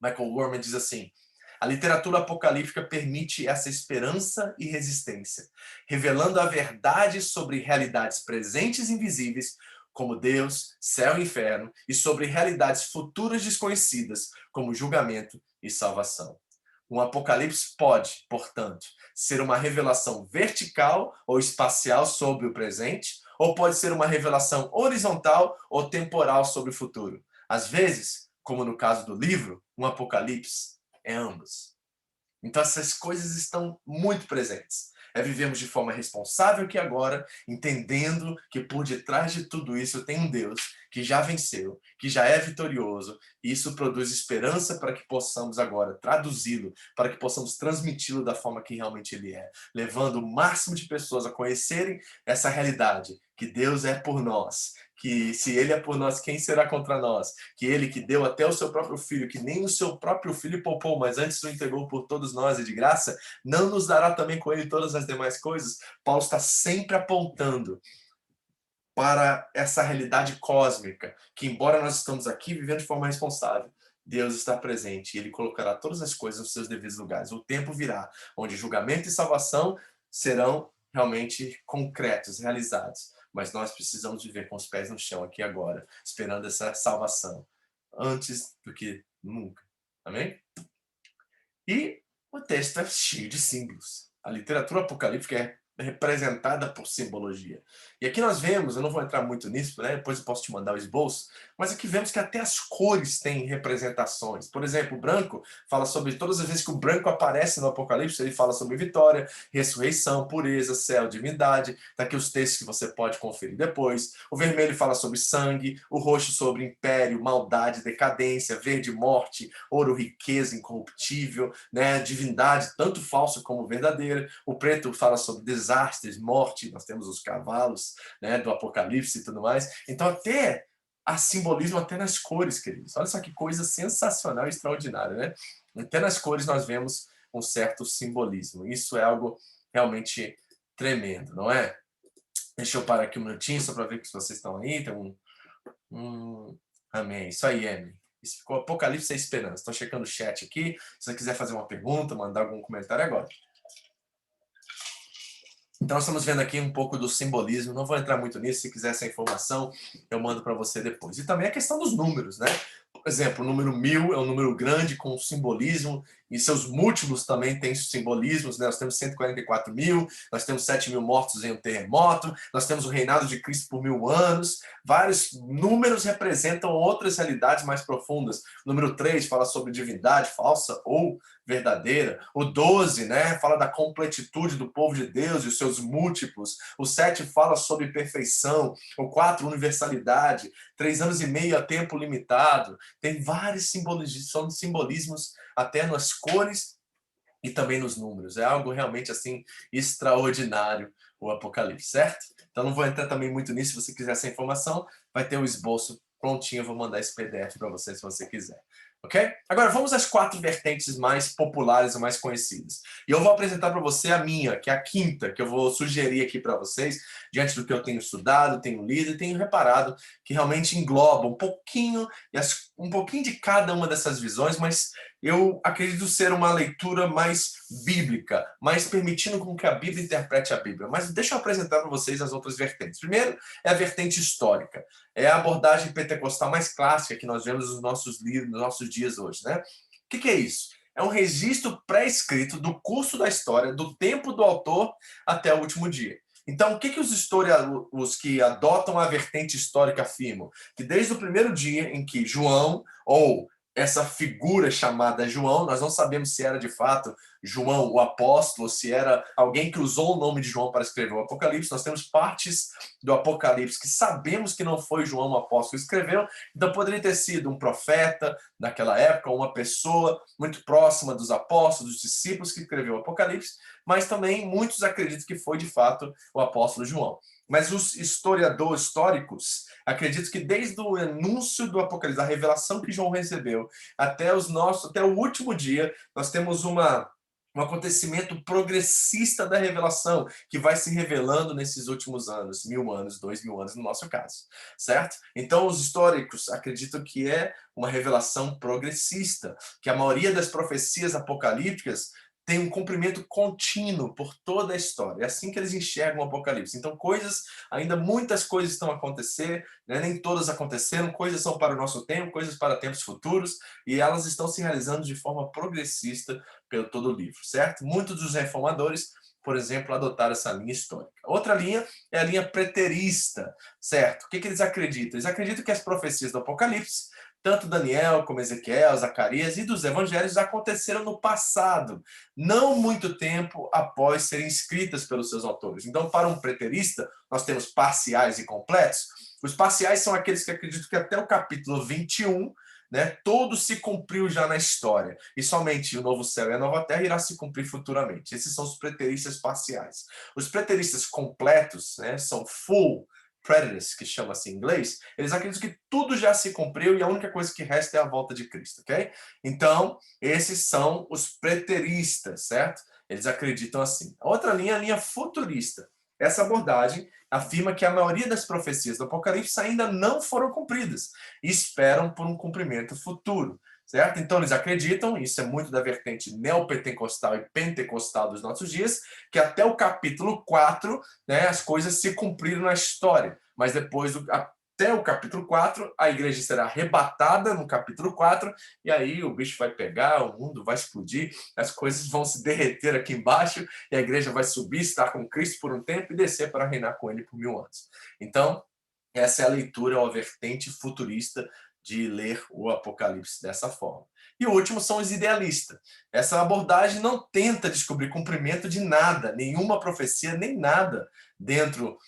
Michael Warman diz assim: a literatura apocalíptica permite essa esperança e resistência, revelando a verdade sobre realidades presentes e invisíveis, como Deus, céu e inferno, e sobre realidades futuras desconhecidas, como julgamento e salvação. Um apocalipse pode, portanto, ser uma revelação vertical ou espacial sobre o presente, ou pode ser uma revelação horizontal ou temporal sobre o futuro. Às vezes, como no caso do livro, um apocalipse é ambos. Então essas coisas estão muito presentes. Vivemos de forma responsável aqui agora, entendendo que por detrás de tudo isso tem um Deus que já venceu, que já é vitorioso, e isso produz esperança para que possamos agora traduzi-lo, para que possamos transmiti-lo da forma que realmente ele é, levando o máximo de pessoas a conhecerem essa realidade, que Deus é por nós, que se ele é por nós, quem será contra nós? Que ele que deu até o seu próprio filho, que nem o seu próprio filho poupou, mas antes o entregou por todos nós e de graça, não nos dará também com ele todas as demais coisas? Paulo está sempre apontando para essa realidade cósmica, que embora nós estamos aqui vivendo de forma responsável, Deus está presente e ele colocará todas as coisas nos seus devidos lugares. O tempo virá, onde julgamento e salvação serão realmente concretos, realizados. Mas nós precisamos viver com os pés no chão aqui agora, esperando essa salvação, antes do que nunca. Amém? E o texto é cheio de símbolos. A literatura apocalíptica é representada por simbologia. E aqui nós vemos, eu não vou entrar muito nisso, né? Depois eu posso te mandar o esboço, mas aqui vemos que até as cores têm representações. Por exemplo, o branco fala sobre todas as vezes que o branco aparece no Apocalipse, ele fala sobre vitória, ressurreição, pureza, céu, divindade. Tá aqui os textos que você pode conferir depois. O vermelho fala sobre sangue, o roxo sobre império, maldade, decadência, verde, morte, ouro, riqueza, incorruptível, né? Divindade, tanto falsa como verdadeira. O preto fala sobre desastres, morte, nós temos os cavalos, né, do Apocalipse e tudo mais. Então até há simbolismo até nas cores, queridos. Olha só que coisa sensacional e extraordinária, né? Até nas cores nós vemos um certo simbolismo. Isso é algo realmente tremendo, não é? Deixa eu parar aqui um minutinho só para ver que vocês estão aí. Tem Amém. Isso aí, Emily. Isso ficou Apocalipse e Esperança. Estou checando o chat aqui. Se você quiser fazer uma pergunta, mandar algum comentário agora. Então, nós estamos vendo aqui um pouco do simbolismo. Não vou entrar muito nisso. Se quiser essa informação, eu mando para você depois. E também a questão dos números, né? Por exemplo, o número 1000 é um número grande com simbolismo, e seus múltiplos também têm simbolismos, né? Nós temos 144 mil, nós temos 7 mil mortos em um terremoto, nós temos o reinado de Cristo por 1000 anos. Vários números representam outras realidades mais profundas. O número 3 fala sobre divindade falsa ou verdadeira. O 12, né, fala da completitude do povo de Deus e os seus múltiplos. O 7 fala sobre perfeição. O 4, universalidade. 3 anos e meio a tempo limitado. Tem vários simbolismos até nas cores e também nos números. É algo realmente assim extraordinário o Apocalipse, certo? Então não vou entrar também muito nisso. Se você quiser essa informação, vai ter o esboço prontinho. Eu vou mandar esse PDF para você se você quiser. Ok? Agora vamos às 4 vertentes mais populares e mais conhecidas. E eu vou apresentar para você a minha, que é a quinta, que eu vou sugerir aqui para vocês, diante do que eu tenho estudado, tenho lido e tenho reparado, que realmente engloba um pouquinho de cada uma dessas visões, mas eu acredito ser uma leitura mais bíblica, mais permitindo com que a Bíblia interprete a Bíblia. Mas deixa eu apresentar para vocês as outras vertentes. Primeiro é a vertente histórica. É a abordagem pentecostal mais clássica que nós vemos nos nossos livros, nos nossos dias hoje, né? O que é isso? É um registro pré-escrito do curso da história, do tempo do autor até o último dia. Então, o que os historiadores que adotam a vertente histórica afirmam? Que desde o primeiro dia em que João, ou essa figura chamada João, nós não sabemos se era de fato João o apóstolo, se era alguém que usou o nome de João para escrever o Apocalipse. Nós temos partes do Apocalipse que sabemos que não foi João o apóstolo que escreveu, então poderia ter sido um profeta naquela época, uma pessoa muito próxima dos apóstolos, dos discípulos que escreveu o Apocalipse, mas também muitos acreditam que foi de fato o apóstolo João. Mas os historiadores históricos acreditam que desde o anúncio do Apocalipse, da revelação que João recebeu, até o último dia, nós temos um acontecimento progressista da revelação que vai se revelando nesses últimos anos, 1000 anos, 2000 anos no nosso caso, certo? Então os históricos acreditam que é uma revelação progressista, que a maioria das profecias apocalípticas tem um cumprimento contínuo por toda a história. É assim que eles enxergam o Apocalipse. Então, ainda muitas coisas estão a acontecer, né? Nem todas aconteceram, coisas são para o nosso tempo, coisas para tempos futuros, e elas estão se realizando de forma progressista pelo todo o livro, certo? Muitos dos reformadores, por exemplo, adotaram essa linha histórica. Outra linha é a linha preterista, certo? O que eles acreditam? Eles acreditam que as profecias do Apocalipse, tanto Daniel como Ezequiel, Zacarias e dos evangelhos aconteceram no passado, não muito tempo após serem escritas pelos seus autores. Então, para um preterista, nós temos parciais e completos. Os parciais são aqueles que acreditam que até o capítulo 21, né, tudo se cumpriu já na história, e somente o novo céu e a nova terra irá se cumprir futuramente. Esses são os preteristas parciais. Os preteristas completos, né, são full preterists, que chama assim em inglês, eles acreditam que tudo já se cumpriu e a única coisa que resta é a volta de Cristo, ok? Então, esses são os preteristas, certo? Eles acreditam assim. A outra linha é a linha futurista. Essa abordagem afirma que a maioria das profecias do Apocalipse ainda não foram cumpridas e esperam por um cumprimento futuro, certo? Então eles acreditam, isso é muito da vertente neopentecostal e pentecostal dos nossos dias, que até o capítulo 4, né, as coisas se cumpriram na história, mas até o capítulo 4, a igreja será arrebatada no capítulo 4, e aí o bicho vai pegar, o mundo vai explodir, as coisas vão se derreter aqui embaixo, e a igreja vai subir, estar com Cristo por um tempo e descer para reinar com ele por 1000 anos. Então, essa é a leitura, uma vertente futurista de ler o Apocalipse dessa forma. E o último são os idealistas. Essa abordagem não tenta descobrir cumprimento de nada, nenhuma profecia, nem nada dentro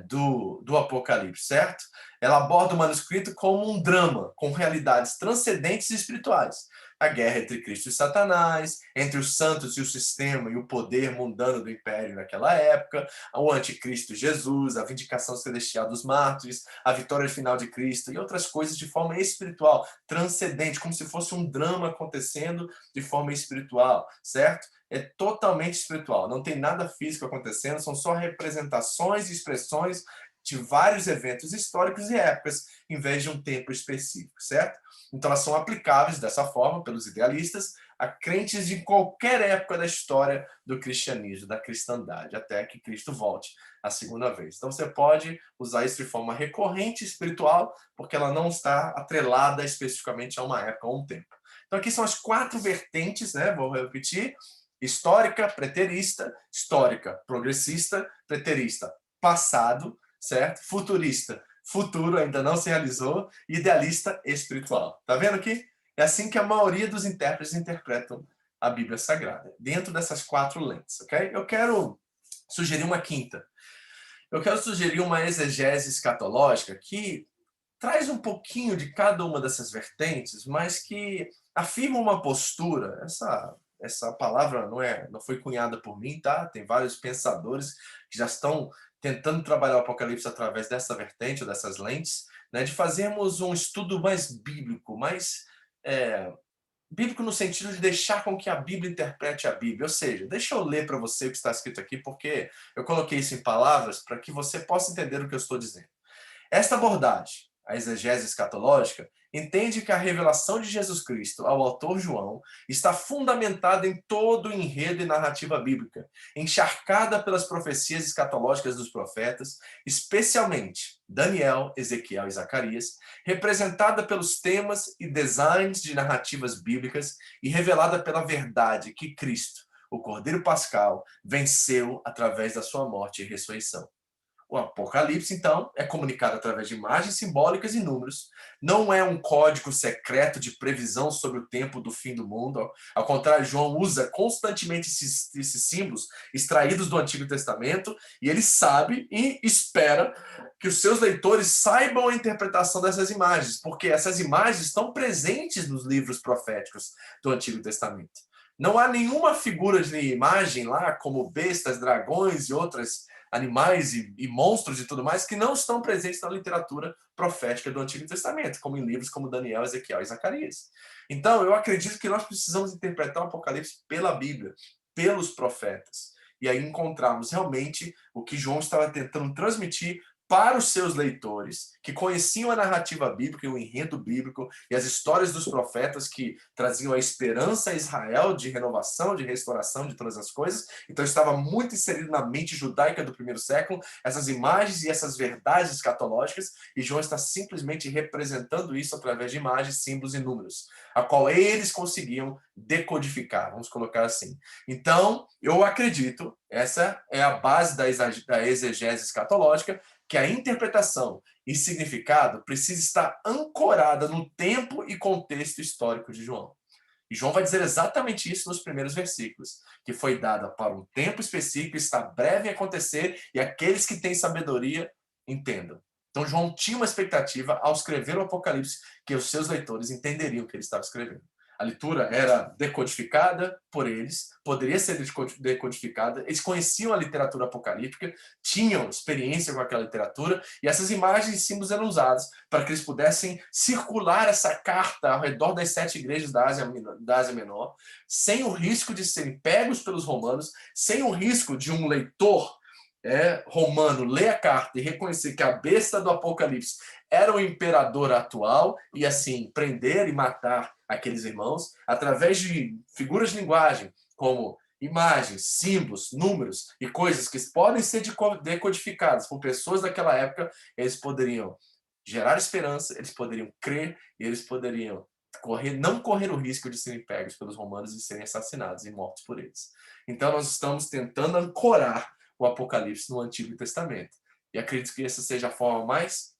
do Apocalipse, certo? Ela aborda o manuscrito como um drama, com realidades transcendentes e espirituais. A guerra entre Cristo e Satanás, entre os santos e o sistema e o poder mundano do império naquela época, o anticristo Jesus, a vindicação celestial dos mártires, a vitória final de Cristo e outras coisas de forma espiritual, transcendente, como se fosse um drama acontecendo de forma espiritual, certo? É totalmente espiritual, não tem nada físico acontecendo, são só representações e expressões de vários eventos históricos e épocas, em vez de um tempo específico, certo? Então elas são aplicáveis dessa forma pelos idealistas a crentes de qualquer época da história do cristianismo, da cristandade, até que Cristo volte a segunda vez. Então você pode usar isso de forma recorrente espiritual, porque ela não está atrelada especificamente a uma época ou um tempo. Então aqui são as 4 vertentes, né? Vou repetir: histórica, preterista; histórica, progressista; preterista, passado, certo? Futurista, futuro, ainda não se realizou; idealista, espiritual. Tá vendo aqui? É assim que a maioria dos intérpretes interpretam a Bíblia Sagrada, dentro dessas 4 lentes, ok? Eu quero sugerir uma quinta. Eu quero sugerir uma exegese escatológica que traz um pouquinho de cada uma dessas vertentes, mas que afirma uma postura. Essa palavra não foi cunhada por mim, tá? Tem vários pensadores que já estão tentando trabalhar o Apocalipse através dessa vertente, ou dessas lentes, né, de fazermos um estudo mais bíblico, mais bíblico no sentido de deixar com que a Bíblia interprete a Bíblia. Ou seja, deixa eu ler para você o que está escrito aqui, porque eu coloquei isso em palavras para que você possa entender o que eu estou dizendo. Esta abordagem, a exegese escatológica, entende que a revelação de Jesus Cristo ao autor João está fundamentada em todo o enredo e narrativa bíblica, encharcada pelas profecias escatológicas dos profetas, especialmente Daniel, Ezequiel e Zacarias, representada pelos temas e designs de narrativas bíblicas e revelada pela verdade que Cristo, o Cordeiro Pascal, venceu através da sua morte e ressurreição. O Apocalipse, então, é comunicado através de imagens simbólicas e números. Não é um código secreto de previsão sobre o tempo do fim do mundo. Ao contrário, João usa constantemente esses símbolos extraídos do Antigo Testamento, e ele sabe e espera que os seus leitores saibam a interpretação dessas imagens, porque essas imagens estão presentes nos livros proféticos do Antigo Testamento. Não há nenhuma figura de imagem lá, como bestas, dragões e outras animais e monstros e tudo mais, que não estão presentes na literatura profética do Antigo Testamento, como em livros como Daniel, Ezequiel e Zacarias. Então, eu acredito que nós precisamos interpretar o Apocalipse pela Bíblia, pelos profetas, e aí encontrarmos realmente o que João estava tentando transmitir para os seus leitores, que conheciam a narrativa bíblica e o enredo bíblico e as histórias dos profetas que traziam a esperança a Israel de renovação, de restauração de todas as coisas. Então estava muito inserido na mente judaica do primeiro século essas imagens e essas verdades escatológicas, e João está simplesmente representando isso através de imagens, símbolos e números, a qual eles conseguiam decodificar, vamos colocar assim. Então, eu acredito, essa é a base da exegese escatológica, que a interpretação e significado precisa estar ancorada no tempo e contexto histórico de João. E João vai dizer exatamente isso nos primeiros versículos, que foi dada para um tempo específico, está breve em acontecer, e aqueles que têm sabedoria entendam. Então João tinha uma expectativa ao escrever o Apocalipse, que os seus leitores entenderiam o que ele estava escrevendo. A leitura era decodificada por eles, poderia ser decodificada, eles conheciam a literatura apocalíptica, tinham experiência com aquela literatura, e essas imagens e símbolos eram usados para que eles pudessem circular essa carta ao redor das 7 igrejas da Ásia Menor, sem o risco de serem pegos pelos romanos, sem o risco de um leitor romano ler a carta e reconhecer que a besta do Apocalipse era o imperador atual e assim prender e matar aqueles irmãos através de figuras de linguagem como imagens, símbolos, números e coisas que podem ser decodificadas por pessoas daquela época. Eles poderiam gerar esperança, eles poderiam crer e eles poderiam não correr o risco de serem pegos pelos romanos e serem assassinados e mortos por eles. Então nós estamos tentando ancorar o Apocalipse no Antigo Testamento. E acredito que essa seja a forma mais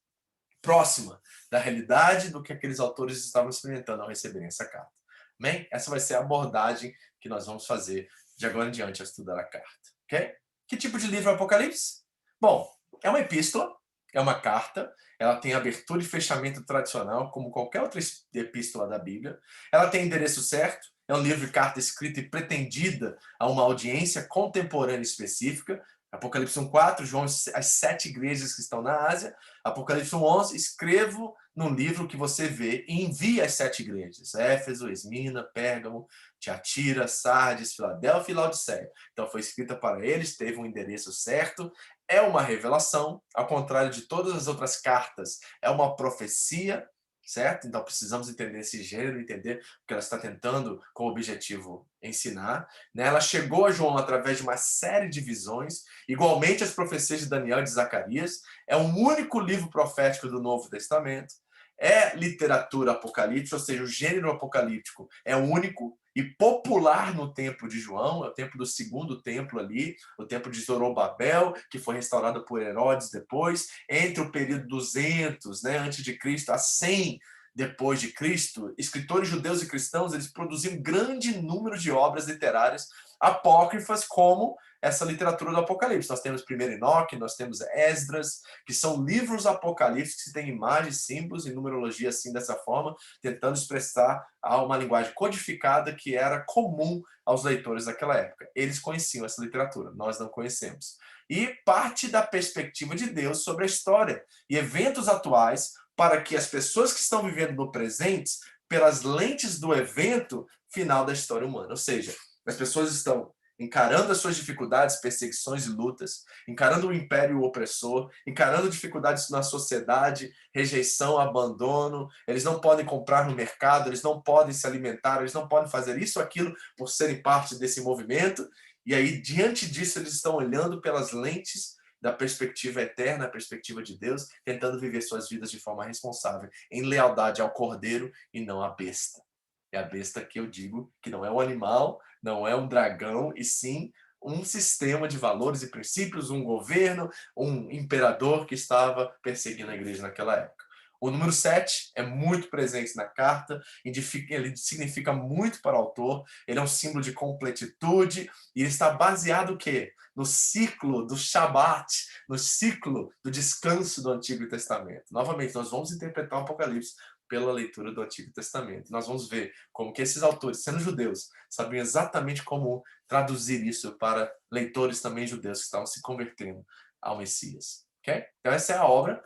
próxima da realidade do que aqueles autores estavam experimentando ao receberem essa carta. Amém? Essa vai ser a abordagem que nós vamos fazer de agora em diante ao estudar a carta. Ok? Que tipo de livro é o Apocalipse? Bom, é uma epístola, é uma carta, ela tem abertura e fechamento tradicional, como qualquer outra epístola da Bíblia. Ela tem endereço certo, é um livro de carta escrita e pretendida a uma audiência contemporânea específica. Apocalipse 1:4, João, as 7 igrejas que estão na Ásia. Apocalipse 1:11, escrevo no livro que você vê e envia as 7 igrejas: Éfeso, Esmina, Pérgamo, Tiatira, Sardes, Filadélfia e Laodiceia. Então foi escrita para eles, teve um endereço certo, é uma revelação, ao contrário de todas as outras cartas, é uma profecia, certo? Então precisamos entender esse gênero, entender o que ela está tentando com o objetivo ensinar, né? Ela chegou a João através de uma série de visões, igualmente as profecias de Daniel e de Zacarias, é um único livro profético do Novo Testamento, é literatura apocalíptica, ou seja, o gênero apocalíptico é único e popular no tempo de João, é o tempo do segundo templo ali, o templo de Zorobabel, que foi restaurado por Herodes depois, entre o período 200, né, antes de Cristo, a 100 depois de Cristo, escritores judeus e cristãos, eles produziam grande número de obras literárias apócrifas, como essa literatura do Apocalipse. Nós temos primeiro Enoque, nós temos Esdras, que são livros apocalípticos que têm imagens, símbolos e numerologia assim dessa forma, tentando expressar uma linguagem codificada que era comum aos leitores daquela época. Eles conheciam essa literatura, nós não conhecemos. E parte da perspectiva de Deus sobre a história e eventos atuais para que as pessoas que estão vivendo no presente, pelas lentes do evento final da história humana. Ou seja, as pessoas estão encarando as suas dificuldades, perseguições e lutas, encarando o império opressor, encarando dificuldades na sociedade, rejeição, abandono, eles não podem comprar no mercado, eles não podem se alimentar, eles não podem fazer isso ou aquilo por serem parte desse movimento, e aí, diante disso, eles estão olhando pelas lentes da perspectiva eterna, a perspectiva de Deus, tentando viver suas vidas de forma responsável, em lealdade ao cordeiro e não à besta. É a besta que eu digo que não é um animal, não é um dragão, e sim um sistema de valores e princípios, um governo, um imperador que estava perseguindo a igreja naquela época. O número 7 é muito presente na carta, ele significa muito para o autor, ele é um símbolo de completitude, e ele está baseado o quê? No ciclo do Shabat, no ciclo do descanso do Antigo Testamento. Novamente, nós vamos interpretar o Apocalipse pela leitura do Antigo Testamento. Nós vamos ver como que esses autores, sendo judeus, sabiam exatamente como traduzir isso para leitores também judeus que estavam se convertendo ao Messias. Okay? Então essa é a obra.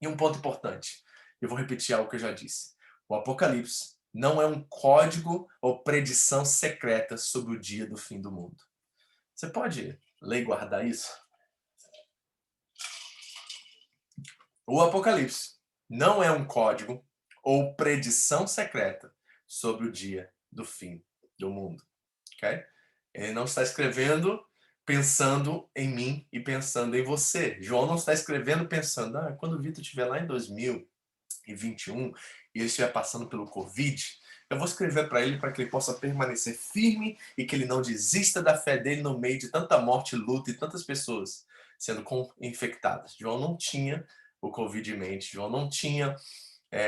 E um ponto importante, eu vou repetir algo que eu já disse. O Apocalipse não é um código ou predição secreta sobre o dia do fim do mundo. Você pode ler e guardar isso? O Apocalipse não é um código ou predição secreta sobre o dia do fim do mundo. Okay? Ele não está escrevendo pensando em mim e pensando em você. João não está escrevendo pensando, quando o Vitor estiver lá em 2021 e ele estiver passando pelo Covid, eu vou escrever para que ele possa permanecer firme e que ele não desista da fé dele no meio de tanta morte, luta e tantas pessoas sendo infectadas. João não tinha o Covid em mente, João não tinha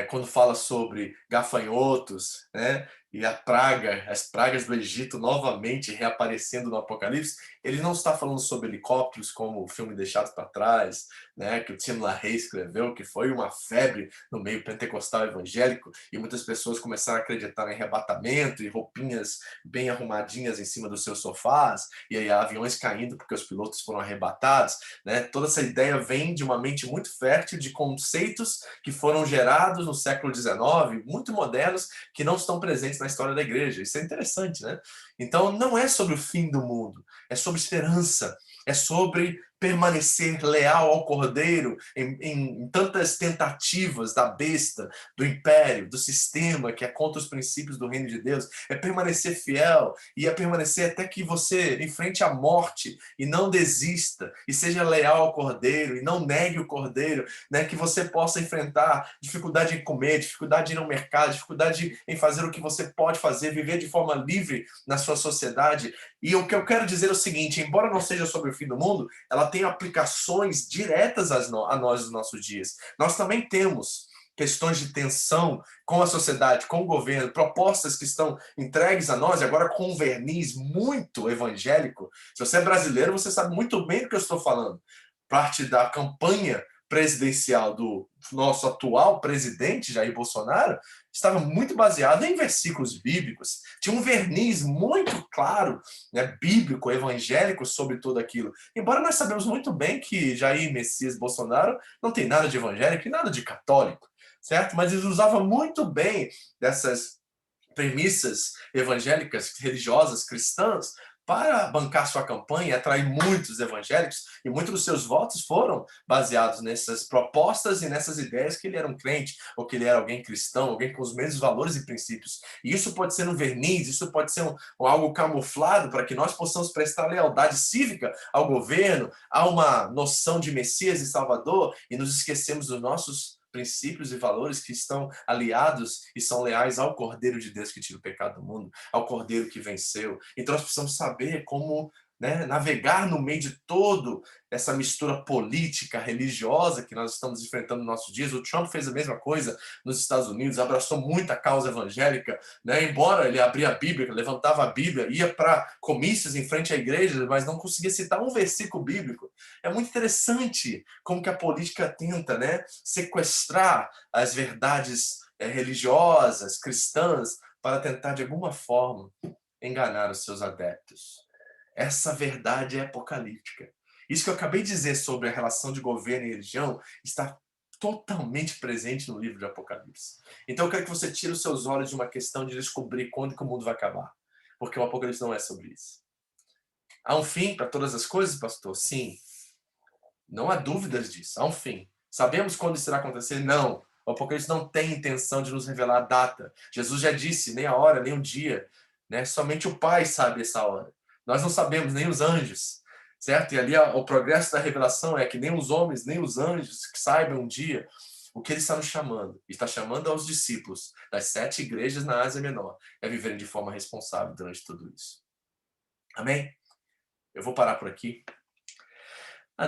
quando fala sobre gafanhotos, né, e as pragas do Egito novamente reaparecendo no Apocalipse, ele não está falando sobre helicópteros como o filme Deixado para Trás, né, que o Tim LaHaye escreveu, que foi uma febre no meio pentecostal evangélico, e muitas pessoas começaram a acreditar em arrebatamento e roupinhas bem arrumadinhas em cima dos seus sofás, e aí aviões caindo porque os pilotos foram arrebatados, né? Toda essa ideia vem de uma mente muito fértil de conceitos que foram gerados no século XIX, muito modernos, que não estão presentes na história da igreja. Isso é interessante, né? Então, não é sobre o fim do mundo, é sobre esperança, é sobre permanecer leal ao Cordeiro em tantas tentativas da besta, do império, do sistema que é contra os princípios do reino de Deus, é permanecer fiel e é permanecer até que você enfrente a morte e não desista e seja leal ao Cordeiro e não negue o Cordeiro, né? Que você possa enfrentar dificuldade em comer, dificuldade em ir ao mercado, dificuldade em fazer o que você pode fazer, viver de forma livre na sua sociedade. E o que eu quero dizer é o seguinte, embora não seja sobre o fim do mundo, ela tem aplicações diretas a nós nos nossos dias. Nós também temos questões de tensão com a sociedade, com o governo, propostas que estão entregues a nós, agora com um verniz muito evangélico. Se você é brasileiro, você sabe muito bem do que eu estou falando. Parte da campanha presidencial do nosso atual presidente, Jair Bolsonaro, estava muito baseada em versículos bíblicos. Tinha um verniz muito claro, né, bíblico, evangélico sobre tudo aquilo. Embora nós sabemos muito bem que Jair Messias Bolsonaro não tem nada de evangélico e nada de católico, certo? Mas ele usava muito bem dessas premissas evangélicas, religiosas, cristãs, para bancar sua campanha e atrair muitos evangélicos, e muitos dos seus votos foram baseados nessas propostas e nessas ideias que ele era um crente, ou que ele era alguém cristão, alguém com os mesmos valores e princípios. E isso pode ser um verniz, isso pode ser algo camuflado para que nós possamos prestar lealdade cívica ao governo, a uma noção de Messias e Salvador, e nos esquecemos dos nossos princípios e valores que estão aliados e são leais ao Cordeiro de Deus que tira o pecado do mundo, ao Cordeiro que venceu. Então nós precisamos saber como, né, navegar no meio de todo essa mistura política, religiosa que nós estamos enfrentando nos nossos dias. O Trump fez a mesma coisa nos Estados Unidos, abraçou muito a causa evangélica, né? Embora ele abria a Bíblia, levantava a Bíblia, ia para comícios em frente à igreja, mas não conseguia citar um versículo bíblico. É muito interessante como que a política tenta, né, sequestrar as verdades religiosas, cristãs, para tentar, de alguma forma, enganar os seus adeptos. Essa verdade é apocalíptica. Isso que eu acabei de dizer sobre a relação de governo e religião está totalmente presente no livro de Apocalipse. Então eu quero que você tire os seus olhos de uma questão de descobrir quando que o mundo vai acabar. Porque o Apocalipse não é sobre isso. Há um fim para todas as coisas, pastor? Sim. Não há dúvidas disso. Há um fim. Sabemos quando isso irá acontecer? Não. O Apocalipse não tem intenção de nos revelar a data. Jesus já disse, nem a hora, nem o dia. Né? Somente o Pai sabe essa hora. Nós não sabemos, nem os anjos. Certo? E ali o progresso da revelação é que nem os homens, nem os anjos que saibam um dia o que ele está nos chamando. Está chamando aos discípulos das 7 igrejas na Ásia Menor a viverem de forma responsável durante tudo isso. Amém? Eu vou parar por aqui.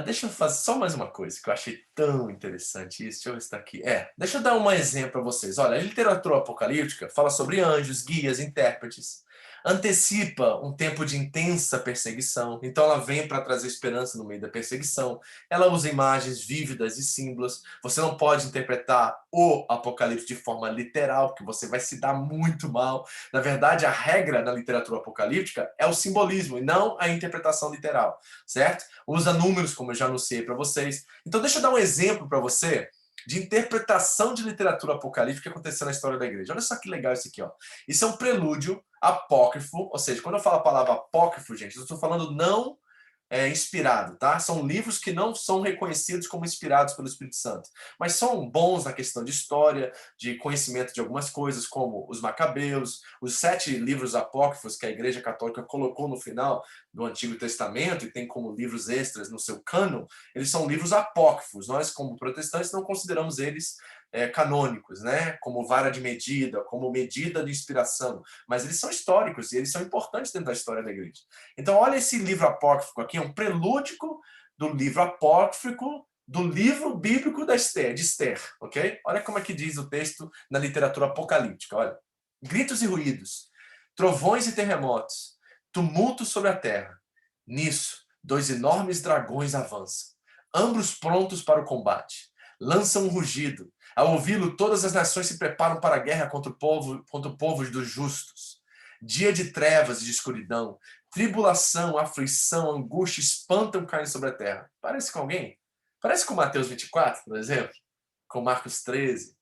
Deixa eu fazer só mais uma coisa que eu achei tão interessante isso. Deixa eu ver se está aqui. Deixa eu dar um exemplo para vocês. Olha, a literatura apocalíptica fala sobre anjos, guias, intérpretes. Antecipa um tempo de intensa perseguição. Então ela vem para trazer esperança no meio da perseguição. Ela usa imagens vívidas e símbolos. Você não pode interpretar o Apocalipse de forma literal, porque você vai se dar muito mal. Na verdade, a regra na literatura apocalíptica é o simbolismo e não a interpretação literal, certo? Usa números, como eu já anunciei para vocês. Então deixa eu dar um exemplo para você de interpretação de literatura apocalíptica que aconteceu na história da igreja. Olha só que legal isso aqui, ó. Isso é um prelúdio apócrifo, ou seja, quando eu falo a palavra apócrifo, gente, eu estou falando não inspirado, tá? São livros que não são reconhecidos como inspirados pelo Espírito Santo, mas são bons na questão de história, de conhecimento de algumas coisas, como os Macabeus, os 7 livros apócrifos que a Igreja Católica colocou no final do Antigo Testamento e tem como livros extras no seu cânon. Eles são livros apócrifos. Nós, como protestantes, não consideramos eles canônicos, né? Como vara de medida, como medida de inspiração, mas eles são históricos e eles são importantes dentro da história da igreja. Então, olha esse livro apócrifo aqui, é um prelúdio do livro apócrifo do livro bíblico de Esther, ok? Olha como é que diz o texto na literatura apocalíptica, olha. Gritos e ruídos, trovões e terremotos, tumulto sobre a terra. Nisso, 2 enormes dragões avançam, ambos prontos para o combate. Lançam um rugido. Ao ouvi-lo, todas as nações se preparam para a guerra contra o povo dos justos. Dia de trevas e de escuridão, tribulação, aflição, angústia, espantam caindo sobre a terra. Parece com alguém? Parece com Mateus 24, por exemplo? Com Marcos 13?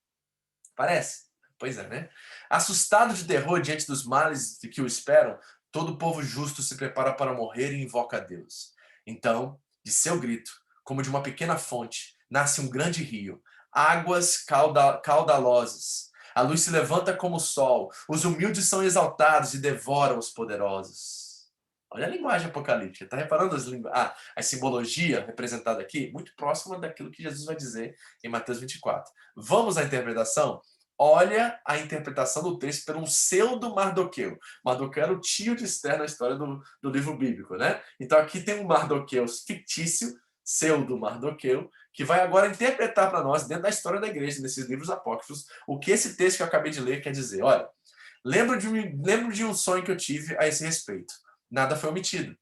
Parece? Pois é, né? Assustado de terror diante dos males que o esperam, todo o povo justo se prepara para morrer e invoca a Deus. Então, de seu grito, como de uma pequena fonte, nasce um grande rio, águas caudalosas. A luz se levanta como o sol, os humildes são exaltados e devoram os poderosos. Olha a linguagem apocalíptica, tá reparando a simbologia representada aqui? Muito próxima daquilo que Jesus vai dizer em Mateus 24. Vamos à interpretação? Olha a interpretação do texto por um pseudo-Mardoqueu. Mardoqueu era o tio de Esther na história do livro bíblico, né? Então aqui tem um Mardoqueu fictício, pseudo-Mardoqueu, que vai agora interpretar para nós, dentro da história da igreja, nesses livros apócrifos, o que esse texto que eu acabei de ler quer dizer. Olha, lembro de um sonho que eu tive a esse respeito. Nada foi omitido.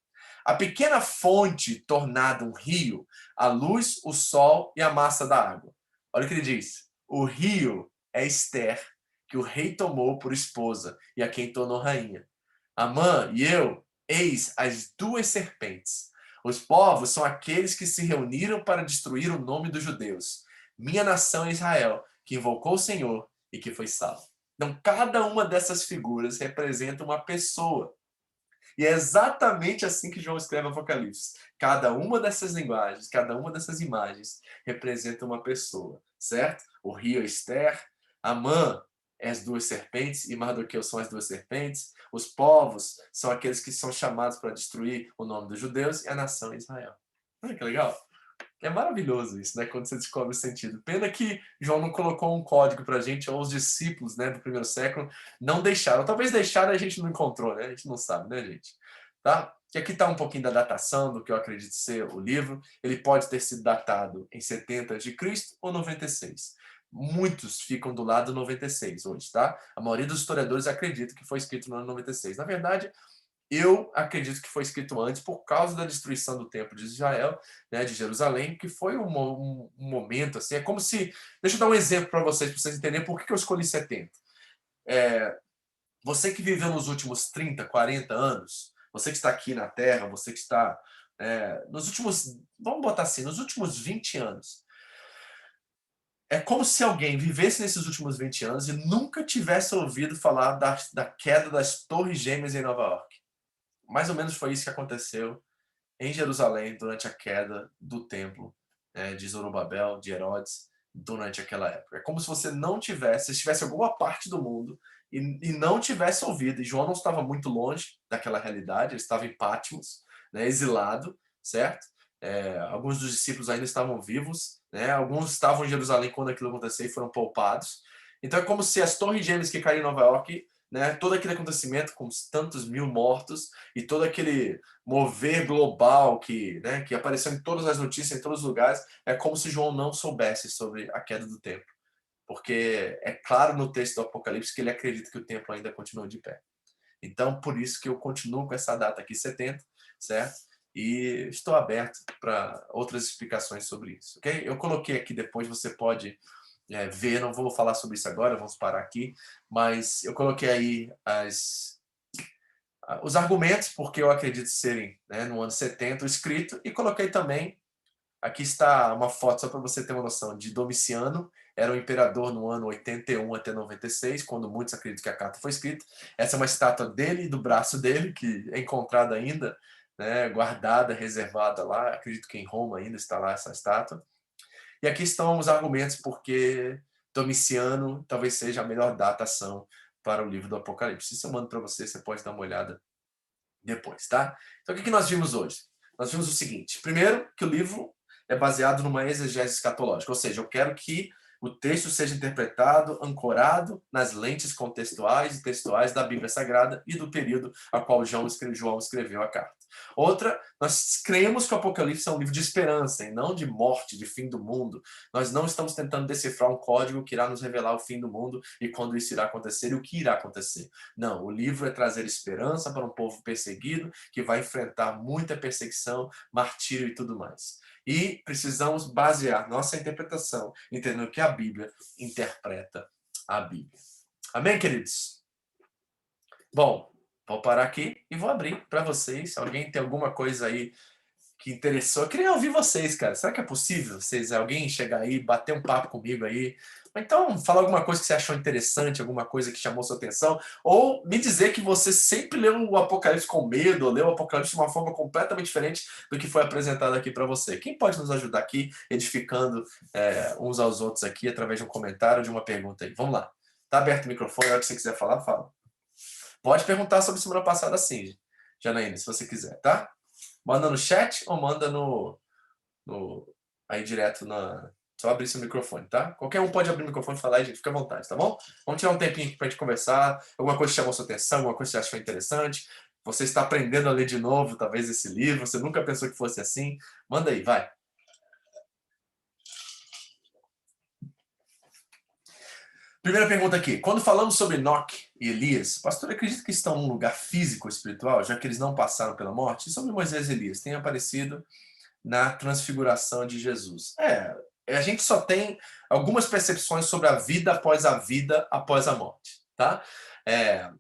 A pequena fonte tornada um rio, a luz, o sol e a massa da água. Olha o que ele diz. O rio é Esther, que o rei tomou por esposa e a quem tornou rainha. Amã e eu, eis as 2 serpentes. Os povos são aqueles que se reuniram para destruir o nome dos judeus. Minha nação é Israel, que invocou o Senhor e que foi salvo. Então, cada uma dessas figuras representa uma pessoa. E é exatamente assim que João escreve Apocalipse. Cada uma dessas linguagens, cada uma dessas imagens representa uma pessoa, certo? O rio é Esther, Amã é as duas serpentes e Mardoqueu são as duas serpentes. Os povos são aqueles que são chamados para destruir o nome dos judeus e a nação Israel. Olha que legal. É maravilhoso isso, né? Quando você descobre o sentido. Pena que João não colocou um código para a gente, ou os discípulos, né, do primeiro século não deixaram. Talvez deixaram e a gente não encontrou, né? A gente não sabe, né, gente? Tá? E aqui está um pouquinho da datação do que eu acredito ser o livro. Ele pode ter sido datado em 70 de Cristo ou 96. Muitos ficam do lado 96 hoje, tá? A maioria dos historiadores acredita que foi escrito no ano 96. Na verdade, eu acredito que foi escrito antes por causa da destruição do templo de Israel, né, de Jerusalém, que foi um momento assim, é como se... Deixa eu dar um exemplo para vocês entenderem por que eu escolhi 70. Você que viveu nos últimos 30, 40 anos, você que está aqui na Terra, você que está nos últimos, vamos botar assim, nos últimos 20 anos, é como se alguém vivesse nesses últimos 20 anos e nunca tivesse ouvido falar da queda das Torres Gêmeas em Nova York. Mais ou menos foi isso que aconteceu em Jerusalém durante a queda do templo, de Zorobabel, de Herodes, durante aquela época. É como se você não tivesse, estivesse em alguma parte do mundo e não tivesse ouvido. E João não estava muito longe daquela realidade, ele estava em Patmos, né, exilado, certo? Alguns dos discípulos ainda estavam vivos, né? Alguns estavam em Jerusalém quando aquilo aconteceu e foram poupados. Então é como se as torres gêmeas que caíram em Nova York, né, todo aquele acontecimento com tantos mil mortos e todo aquele mover global que apareceu em todas as notícias, em todos os lugares, é como se João não soubesse sobre a queda do templo. Porque é claro no texto do Apocalipse que ele acredita que o templo ainda continua de pé. Então, por isso que eu continuo com essa data aqui, 70, certo? E estou aberto para outras explicações sobre isso, ok? Eu coloquei aqui depois, você pode ver, não vou falar sobre isso agora, vamos parar aqui, mas eu coloquei aí os argumentos porque eu acredito serem, né, no ano 70 o escrito, e coloquei também, aqui está uma foto só para você ter uma noção, de Domiciano, era o imperador no ano 81 até 96, quando muitos acreditam que a carta foi escrita. Essa é uma estátua dele e do braço dele, que é encontrada ainda, né, guardada, reservada lá, acredito que em Roma ainda está lá essa estátua. E aqui estão os argumentos porque Domiciano talvez seja a melhor datação para o livro do Apocalipse. Isso eu mando para você, você pode dar uma olhada depois, tá? Então, o que nós vimos hoje? Nós vimos o seguinte. Primeiro, que o livro é baseado numa exegese escatológica, ou seja, eu quero que o texto seja interpretado, ancorado nas lentes contextuais e textuais da Bíblia Sagrada e do período a qual João escreveu a carta. Outra, nós cremos que o Apocalipse é um livro de esperança e não de morte, de fim do mundo. Nós não estamos tentando decifrar um código que irá nos revelar o fim do mundo e quando isso irá acontecer e o que irá acontecer. Não, o livro é trazer esperança para um povo perseguido que vai enfrentar muita perseguição, martírio e tudo mais. E precisamos basear nossa interpretação entendendo que a Bíblia interpreta a Bíblia. Amém, queridos? Bom, vou parar aqui e vou abrir para vocês. Se alguém tem alguma coisa aí que interessou, eu queria ouvir vocês, cara. Será que é possível alguém chegar aí, bater um papo comigo aí? Ou então, falar alguma coisa que você achou interessante, alguma coisa que chamou sua atenção, ou me dizer que você sempre leu o Apocalipse com medo, ou leu o Apocalipse de uma forma completamente diferente do que foi apresentado aqui para você. Quem pode nos ajudar aqui, edificando uns aos outros aqui, através de um comentário ou de uma pergunta aí? Vamos lá. Tá aberto o microfone, a hora que você quiser falar, fala. Pode perguntar sobre semana passada sim, Janaína, se você quiser, tá? Manda no chat ou manda aí direto na... Só abrir seu microfone, tá? Qualquer um pode abrir o microfone e falar, gente, fica à vontade, tá bom? Vamos tirar um tempinho aqui pra gente conversar, alguma coisa que chamou sua atenção, alguma coisa que você achou interessante, você está aprendendo a ler de novo, talvez, esse livro, você nunca pensou que fosse assim. Manda aí, vai. Primeira pergunta aqui. Quando falamos sobre Enoque e Elias, o pastor acredita que estão num lugar físico ou espiritual, já que eles não passaram pela morte? E sobre Moisés e Elias? Tem aparecido na transfiguração de Jesus. A gente só tem algumas percepções sobre a vida após a morte, tá?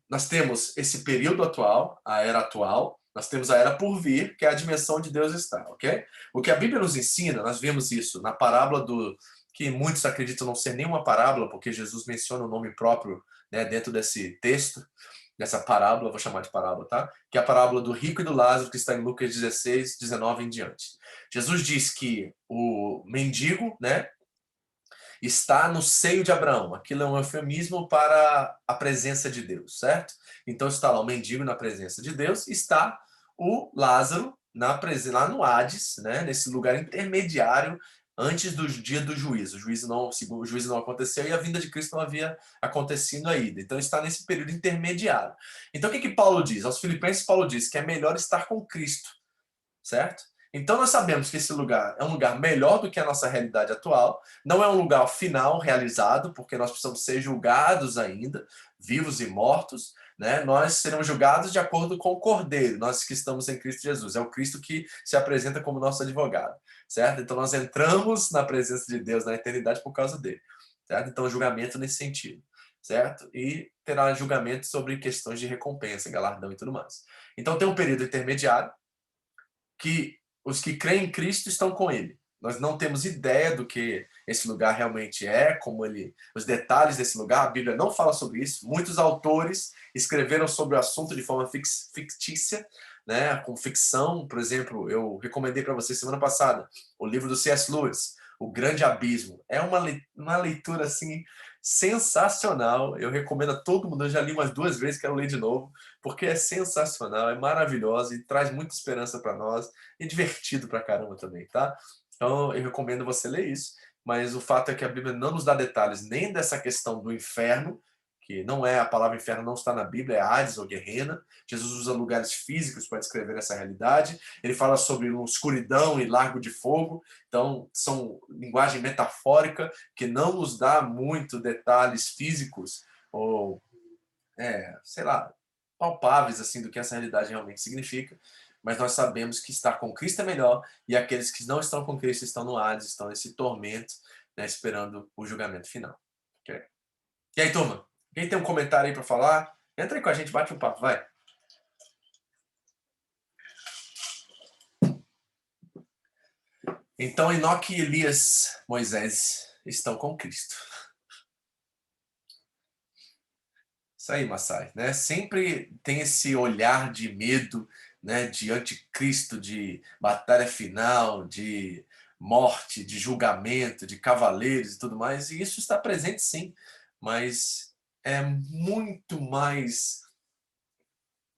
Nós temos esse período atual, a era atual, nós temos a era por vir, que é a dimensão onde Deus está, ok? O que a Bíblia nos ensina, nós vemos isso na parábola que muitos acreditam não ser nenhuma parábola, porque Jesus menciona o nome próprio né, dentro desse texto, dessa parábola, vou chamar de parábola, tá? Que é a parábola do rico e do Lázaro, que está em Lucas 16, 19 em diante. Jesus diz que o mendigo, né, está no seio de Abraão. Aquilo é um eufemismo para a presença de Deus, certo? Então está lá o mendigo na presença de Deus, está o Lázaro lá no Hades, né, nesse lugar intermediário antes do dia do juízo. O juízo não aconteceu e a vinda de Cristo não havia acontecido ainda. Então está nesse período intermediário. Então o que Paulo diz? Aos Filipenses, Paulo diz que é melhor estar com Cristo, certo? Então nós sabemos que esse lugar é um lugar melhor do que a nossa realidade atual, não é um lugar final realizado, porque nós precisamos ser julgados ainda, vivos e mortos, né? Nós seremos julgados de acordo com o Cordeiro, nós que estamos em Cristo Jesus, é o Cristo que se apresenta como nosso advogado, certo? Então nós entramos na presença de Deus na eternidade por causa dele, certo? Então julgamento nesse sentido, certo? E terá julgamento sobre questões de recompensa, galardão e tudo mais. Então tem um período intermediário, que os que creem em Cristo estão com ele. Nós não temos ideia do que esse lugar realmente é, os detalhes desse lugar, a Bíblia não fala sobre isso. Muitos autores escreveram sobre o assunto de forma fictícia, né, com ficção. Por exemplo, eu recomendei para você semana passada o livro do C.S. Lewis, O Grande Abismo. É uma leitura assim sensacional. Eu recomendo a todo mundo. Eu já li umas 2 vezes, quero ler de novo, porque é sensacional, é maravilhosa e traz muita esperança para nós e divertido pra caramba também, tá? Então eu recomendo você ler isso, mas o fato é que a Bíblia não nos dá detalhes nem dessa questão do inferno, que não é, a palavra inferno não está na Bíblia, é Hades ou Guerrena. Jesus usa lugares físicos para descrever essa realidade. Ele fala sobre uma escuridão e lago de fogo, então são linguagem metafórica que não nos dá muito detalhes físicos ou, sei lá, palpáveis assim do que essa realidade realmente significa, mas nós sabemos que estar com Cristo é melhor e aqueles que não estão com Cristo estão no Hades, estão nesse tormento, né, esperando o julgamento final. Okay? E aí, turma? Quem tem um comentário aí para falar? Entra aí com a gente, bate um papo, vai. Então, Enoque, Elias, Moisés estão com Cristo. Isso aí, Massai, né? Sempre tem esse olhar de medo, né, de anticristo, de batalha final, de morte, de julgamento, de cavaleiros e tudo mais, e isso está presente sim, mas é muito mais,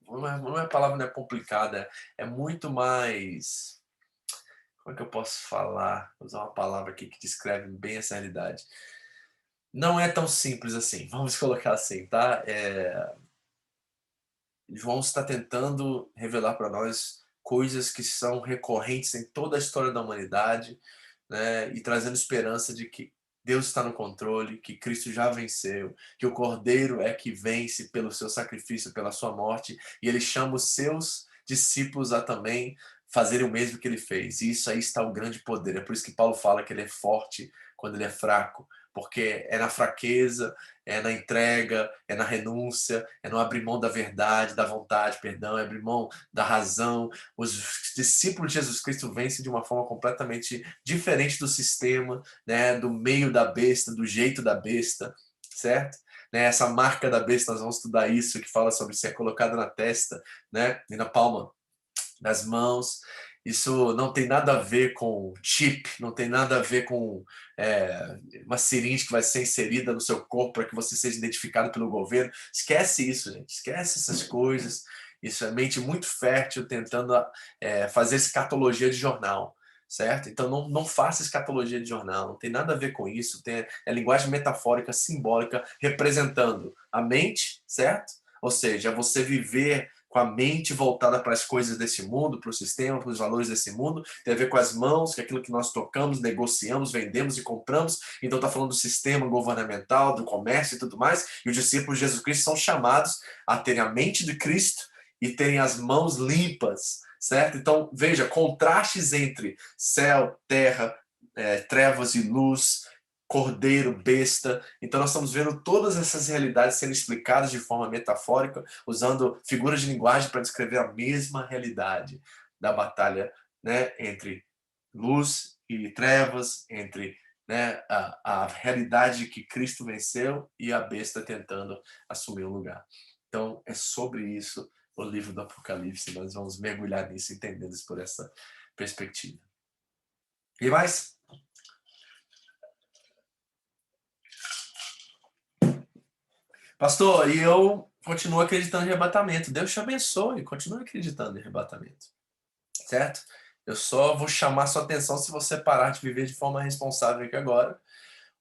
não é a palavra, não é complicada, é muito mais, como é que eu posso falar? Vou usar uma palavra aqui que descreve bem essa realidade. Não é tão simples assim, vamos colocar assim, tá? João está tentando revelar para nós coisas que são recorrentes em toda a história da humanidade, né? E trazendo esperança de que Deus está no controle, que Cristo já venceu, que o Cordeiro é que vence pelo seu sacrifício, pela sua morte, e ele chama os seus discípulos a também fazerem o mesmo que ele fez. E isso aí está o grande poder. É por isso que Paulo fala que ele é forte quando ele é fraco, porque é na fraqueza, é na entrega, é na renúncia, é no abrir mão da verdade, da vontade, perdão, é abrir mão da razão. Os discípulos de Jesus Cristo vencem de uma forma completamente diferente do sistema, né, do meio da besta, do jeito da besta, certo? Né, essa marca da besta, nós vamos estudar isso, que fala sobre ser colocada na testa, né, e na palma das mãos. Isso não tem nada a ver com chip, não tem nada a ver com uma seringa que vai ser inserida no seu corpo para que você seja identificado pelo governo. Esquece isso, gente. Esquece essas coisas. Isso é mente muito fértil tentando fazer escatologia de jornal, certo? Então não faça escatologia de jornal, não tem nada a ver com isso. É linguagem metafórica, simbólica, representando a mente, certo? Ou seja, você viver com a mente voltada para as coisas desse mundo, para o sistema, para os valores desse mundo, tem a ver com as mãos, que é aquilo que nós tocamos, negociamos, vendemos e compramos. Então está falando do sistema governamental, do comércio e tudo mais. E os discípulos de Jesus Cristo são chamados a terem a mente de Cristo e terem as mãos limpas, certo? Então veja, contrastes entre céu, terra, trevas e luz, cordeiro, besta. Então nós estamos vendo todas essas realidades sendo explicadas de forma metafórica, usando figuras de linguagem para descrever a mesma realidade da batalha, né, entre luz e trevas, entre né, a realidade que Cristo venceu e a besta tentando assumir o lugar. Então, é sobre isso o livro do Apocalipse. Nós vamos mergulhar nisso, entendendo isso por essa perspectiva. E mais? Pastor, e eu continuo acreditando em arrebatamento. Deus te abençoe, continue acreditando em arrebatamento. Certo? Eu só vou chamar sua atenção se você parar de viver de forma responsável aqui agora,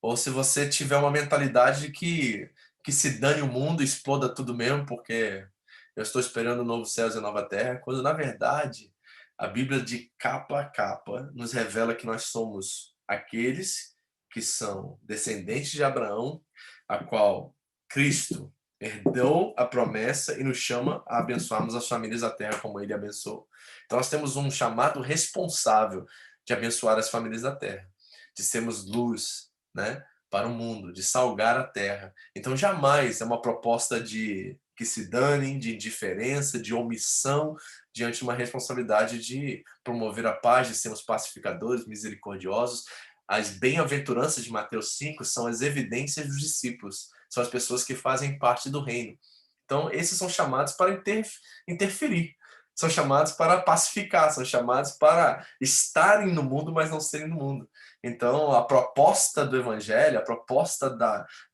ou se você tiver uma mentalidade de que se dane o mundo, exploda tudo mesmo, porque eu estou esperando novos céus e nova terra, quando na verdade a Bíblia de capa a capa nos revela que nós somos aqueles que são descendentes de Abraão, a qual Cristo herdou a promessa e nos chama a abençoarmos as famílias da terra como ele abençoou. Então nós temos um chamado responsável de abençoar as famílias da terra, de sermos luz, né, para o mundo, de salgar a terra. Então jamais é uma proposta de que se danem, de indiferença, de omissão diante de uma responsabilidade de promover a paz, de sermos pacificadores, misericordiosos. As bem-aventuranças de Mateus 5 são as evidências dos discípulos, são as pessoas que fazem parte do reino. Então, esses são chamados para interferir, são chamados para pacificar, são chamados para estarem no mundo, mas não serem no mundo. Então, a proposta do evangelho, a proposta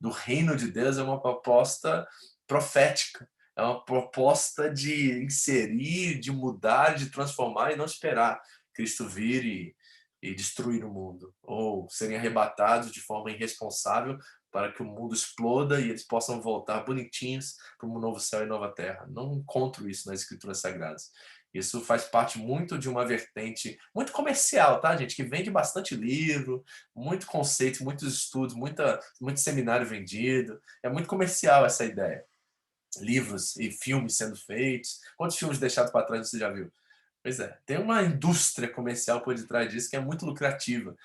do reino de Deus é uma proposta profética, é uma proposta de inserir, de mudar, de transformar e não esperar Cristo vir e destruir o mundo, ou serem arrebatados de forma irresponsável para que o mundo exploda e eles possam voltar bonitinhos para um novo céu e nova terra. Não encontro isso nas Escrituras Sagradas. Isso faz parte muito de uma vertente muito comercial, tá, gente? Que vende bastante livro, muito conceito, muitos estudos, muito seminário vendido. É muito comercial essa ideia. Livros e filmes sendo feitos. Quantos filmes deixados para trás você já viu? Pois é, tem uma indústria comercial por detrás disso que é muito lucrativa.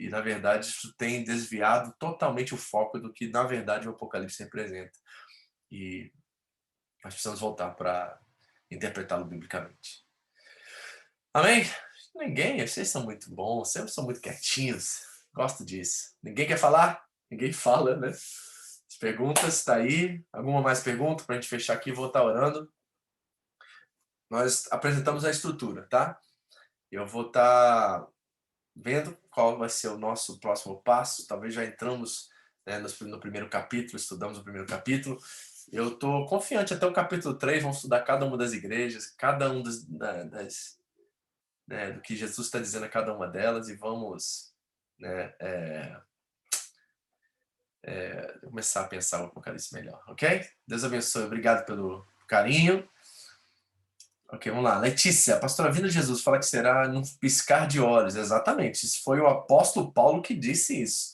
Na verdade, isso tem desviado totalmente o foco do que, na verdade, o Apocalipse representa. E nós precisamos voltar para interpretá-lo biblicamente. Amém? Ninguém, vocês são muito bons, sempre são muito quietinhos. Gosto disso. Ninguém quer falar? Ninguém fala, né? As perguntas, está aí. Alguma mais pergunta para a gente fechar aqui e voltar orando? Nós apresentamos a estrutura, tá? Eu vou estar vendo qual vai ser o nosso próximo passo. Talvez já entramos, né, no primeiro capítulo, estudamos o primeiro capítulo. Eu estou confiante até o capítulo 3, vamos estudar cada uma das igrejas, cada um né, do que Jesus está dizendo a cada uma delas e vamos, né, começar a pensar o Apocalipse melhor, ok? Deus abençoe, obrigado pelo carinho. Ok, vamos lá. Letícia, a pastora Vinda de Jesus fala que será num piscar de olhos. Exatamente, isso foi o apóstolo Paulo que disse isso,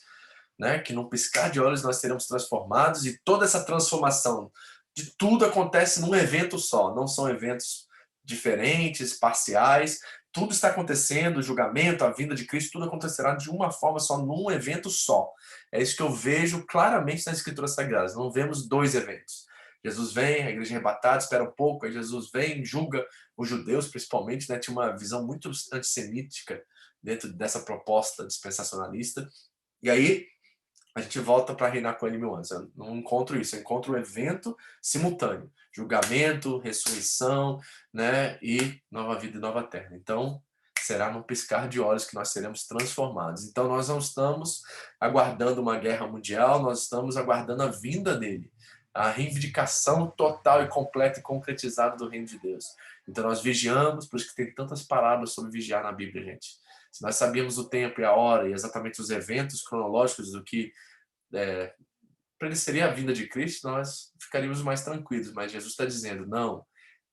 né? Que num piscar de olhos nós seremos transformados e toda essa transformação de tudo acontece num evento só, não são eventos diferentes, parciais, tudo está acontecendo, o julgamento, a vinda de Cristo, tudo acontecerá de uma forma só, num evento só. É isso que eu vejo claramente nas Escrituras Sagradas, não vemos dois eventos. Jesus vem, a igreja é arrebatada, espera um pouco, aí Jesus vem, julga os judeus principalmente, né? Tinha uma visão muito antissemítica dentro dessa proposta dispensacionalista, e aí a gente volta para reinar com ele 1000 anos. Eu não encontro isso, eu encontro um evento simultâneo. Julgamento, ressurreição, né? E nova vida e nova terra. Então, será num piscar de olhos que nós seremos transformados. Então, nós não estamos aguardando uma guerra mundial, nós estamos aguardando a vinda dele. A reivindicação total e completa e concretizada do reino de Deus. Então, nós vigiamos, por isso que tem tantas parábolas sobre vigiar na Bíblia, gente. Se nós sabíamos o tempo e a hora e exatamente os eventos cronológicos do que predeceria a vinda de Cristo, nós ficaríamos mais tranquilos. Mas Jesus está dizendo, não,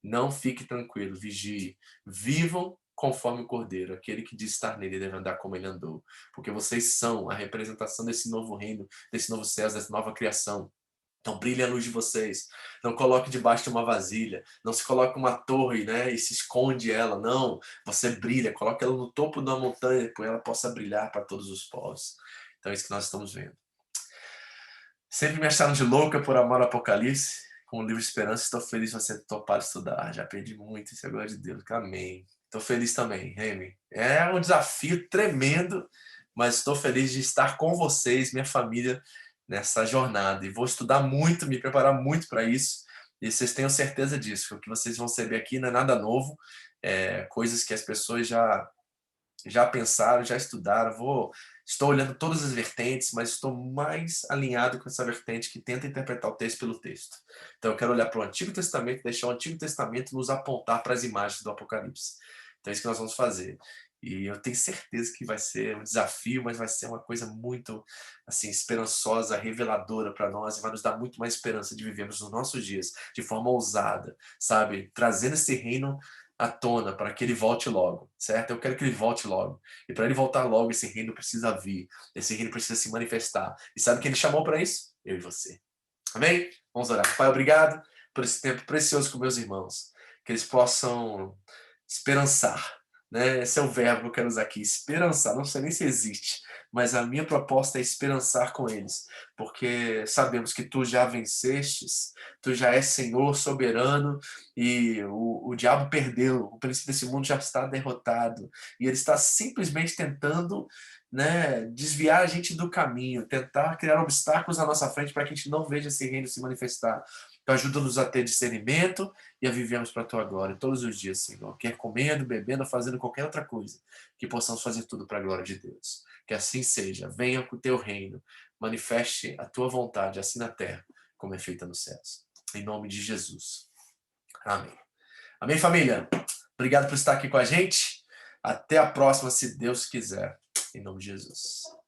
não fique tranquilo, vigie, vivam conforme o Cordeiro, aquele que diz estar nele deve andar como ele andou, porque vocês são a representação desse novo reino, desse novo céu, dessa nova criação. Então brilhe a luz de vocês. Não coloque debaixo de uma vasilha. Não se coloque uma torre, né, e se esconde ela. Não, você brilha. Coloque ela no topo da montanha para que ela possa brilhar para todos os povos. Então é isso que nós estamos vendo. Sempre me acharam de louca por amor ao Apocalipse. Com o livro Esperança, estou feliz de você topar estudar. Já perdi muito, isso é glória de Deus. Amém. Estou feliz também, Remy. É um desafio tremendo, mas estou feliz de estar com vocês, minha família, nessa jornada. E vou estudar muito, me preparar muito para isso. E vocês tenham certeza disso, que o que vocês vão receber aqui não é nada novo, coisas que as pessoas já pensaram, já estudaram. Estou olhando todas as vertentes, mas estou mais alinhado com essa vertente que tenta interpretar o texto pelo texto. Então eu quero olhar para o Antigo Testamento, deixar o Antigo Testamento nos apontar para as imagens do Apocalipse. Então é isso que nós vamos fazer. E eu tenho certeza que vai ser um desafio, mas vai ser uma coisa muito assim esperançosa, reveladora para nós e vai nos dar muito mais esperança de vivermos os nossos dias de forma ousada, sabe? Trazendo esse reino à tona para que ele volte logo, certo? Eu quero que ele volte logo. E para ele voltar logo, esse reino precisa vir. Esse reino precisa se manifestar. E sabe quem ele chamou para isso? Eu e você. Amém? Vamos orar. Pai, obrigado por esse tempo precioso com meus irmãos. Que eles possam esperançar, né? Esse é o verbo que eu quero usar aqui, esperançar. Não sei nem se existe, mas a minha proposta é esperançar com eles, porque sabemos que tu já vencestes, tu já és Senhor soberano e o diabo perdeu, o príncipe desse mundo já está derrotado e ele está simplesmente tentando, né, desviar a gente do caminho, tentar criar obstáculos na nossa frente para que a gente não veja esse reino se manifestar. Então ajuda-nos a ter discernimento e a vivermos para a tua glória todos os dias, Senhor. Quer comendo, bebendo, fazendo qualquer outra coisa, que possamos fazer tudo para a glória de Deus. Que assim seja. Venha com o teu reino. Manifeste a tua vontade, assim na terra, como é feita nos céus. Em nome de Jesus. Amém. Amém, família? Obrigado por estar aqui com a gente. Até a próxima, se Deus quiser. Em nome de Jesus.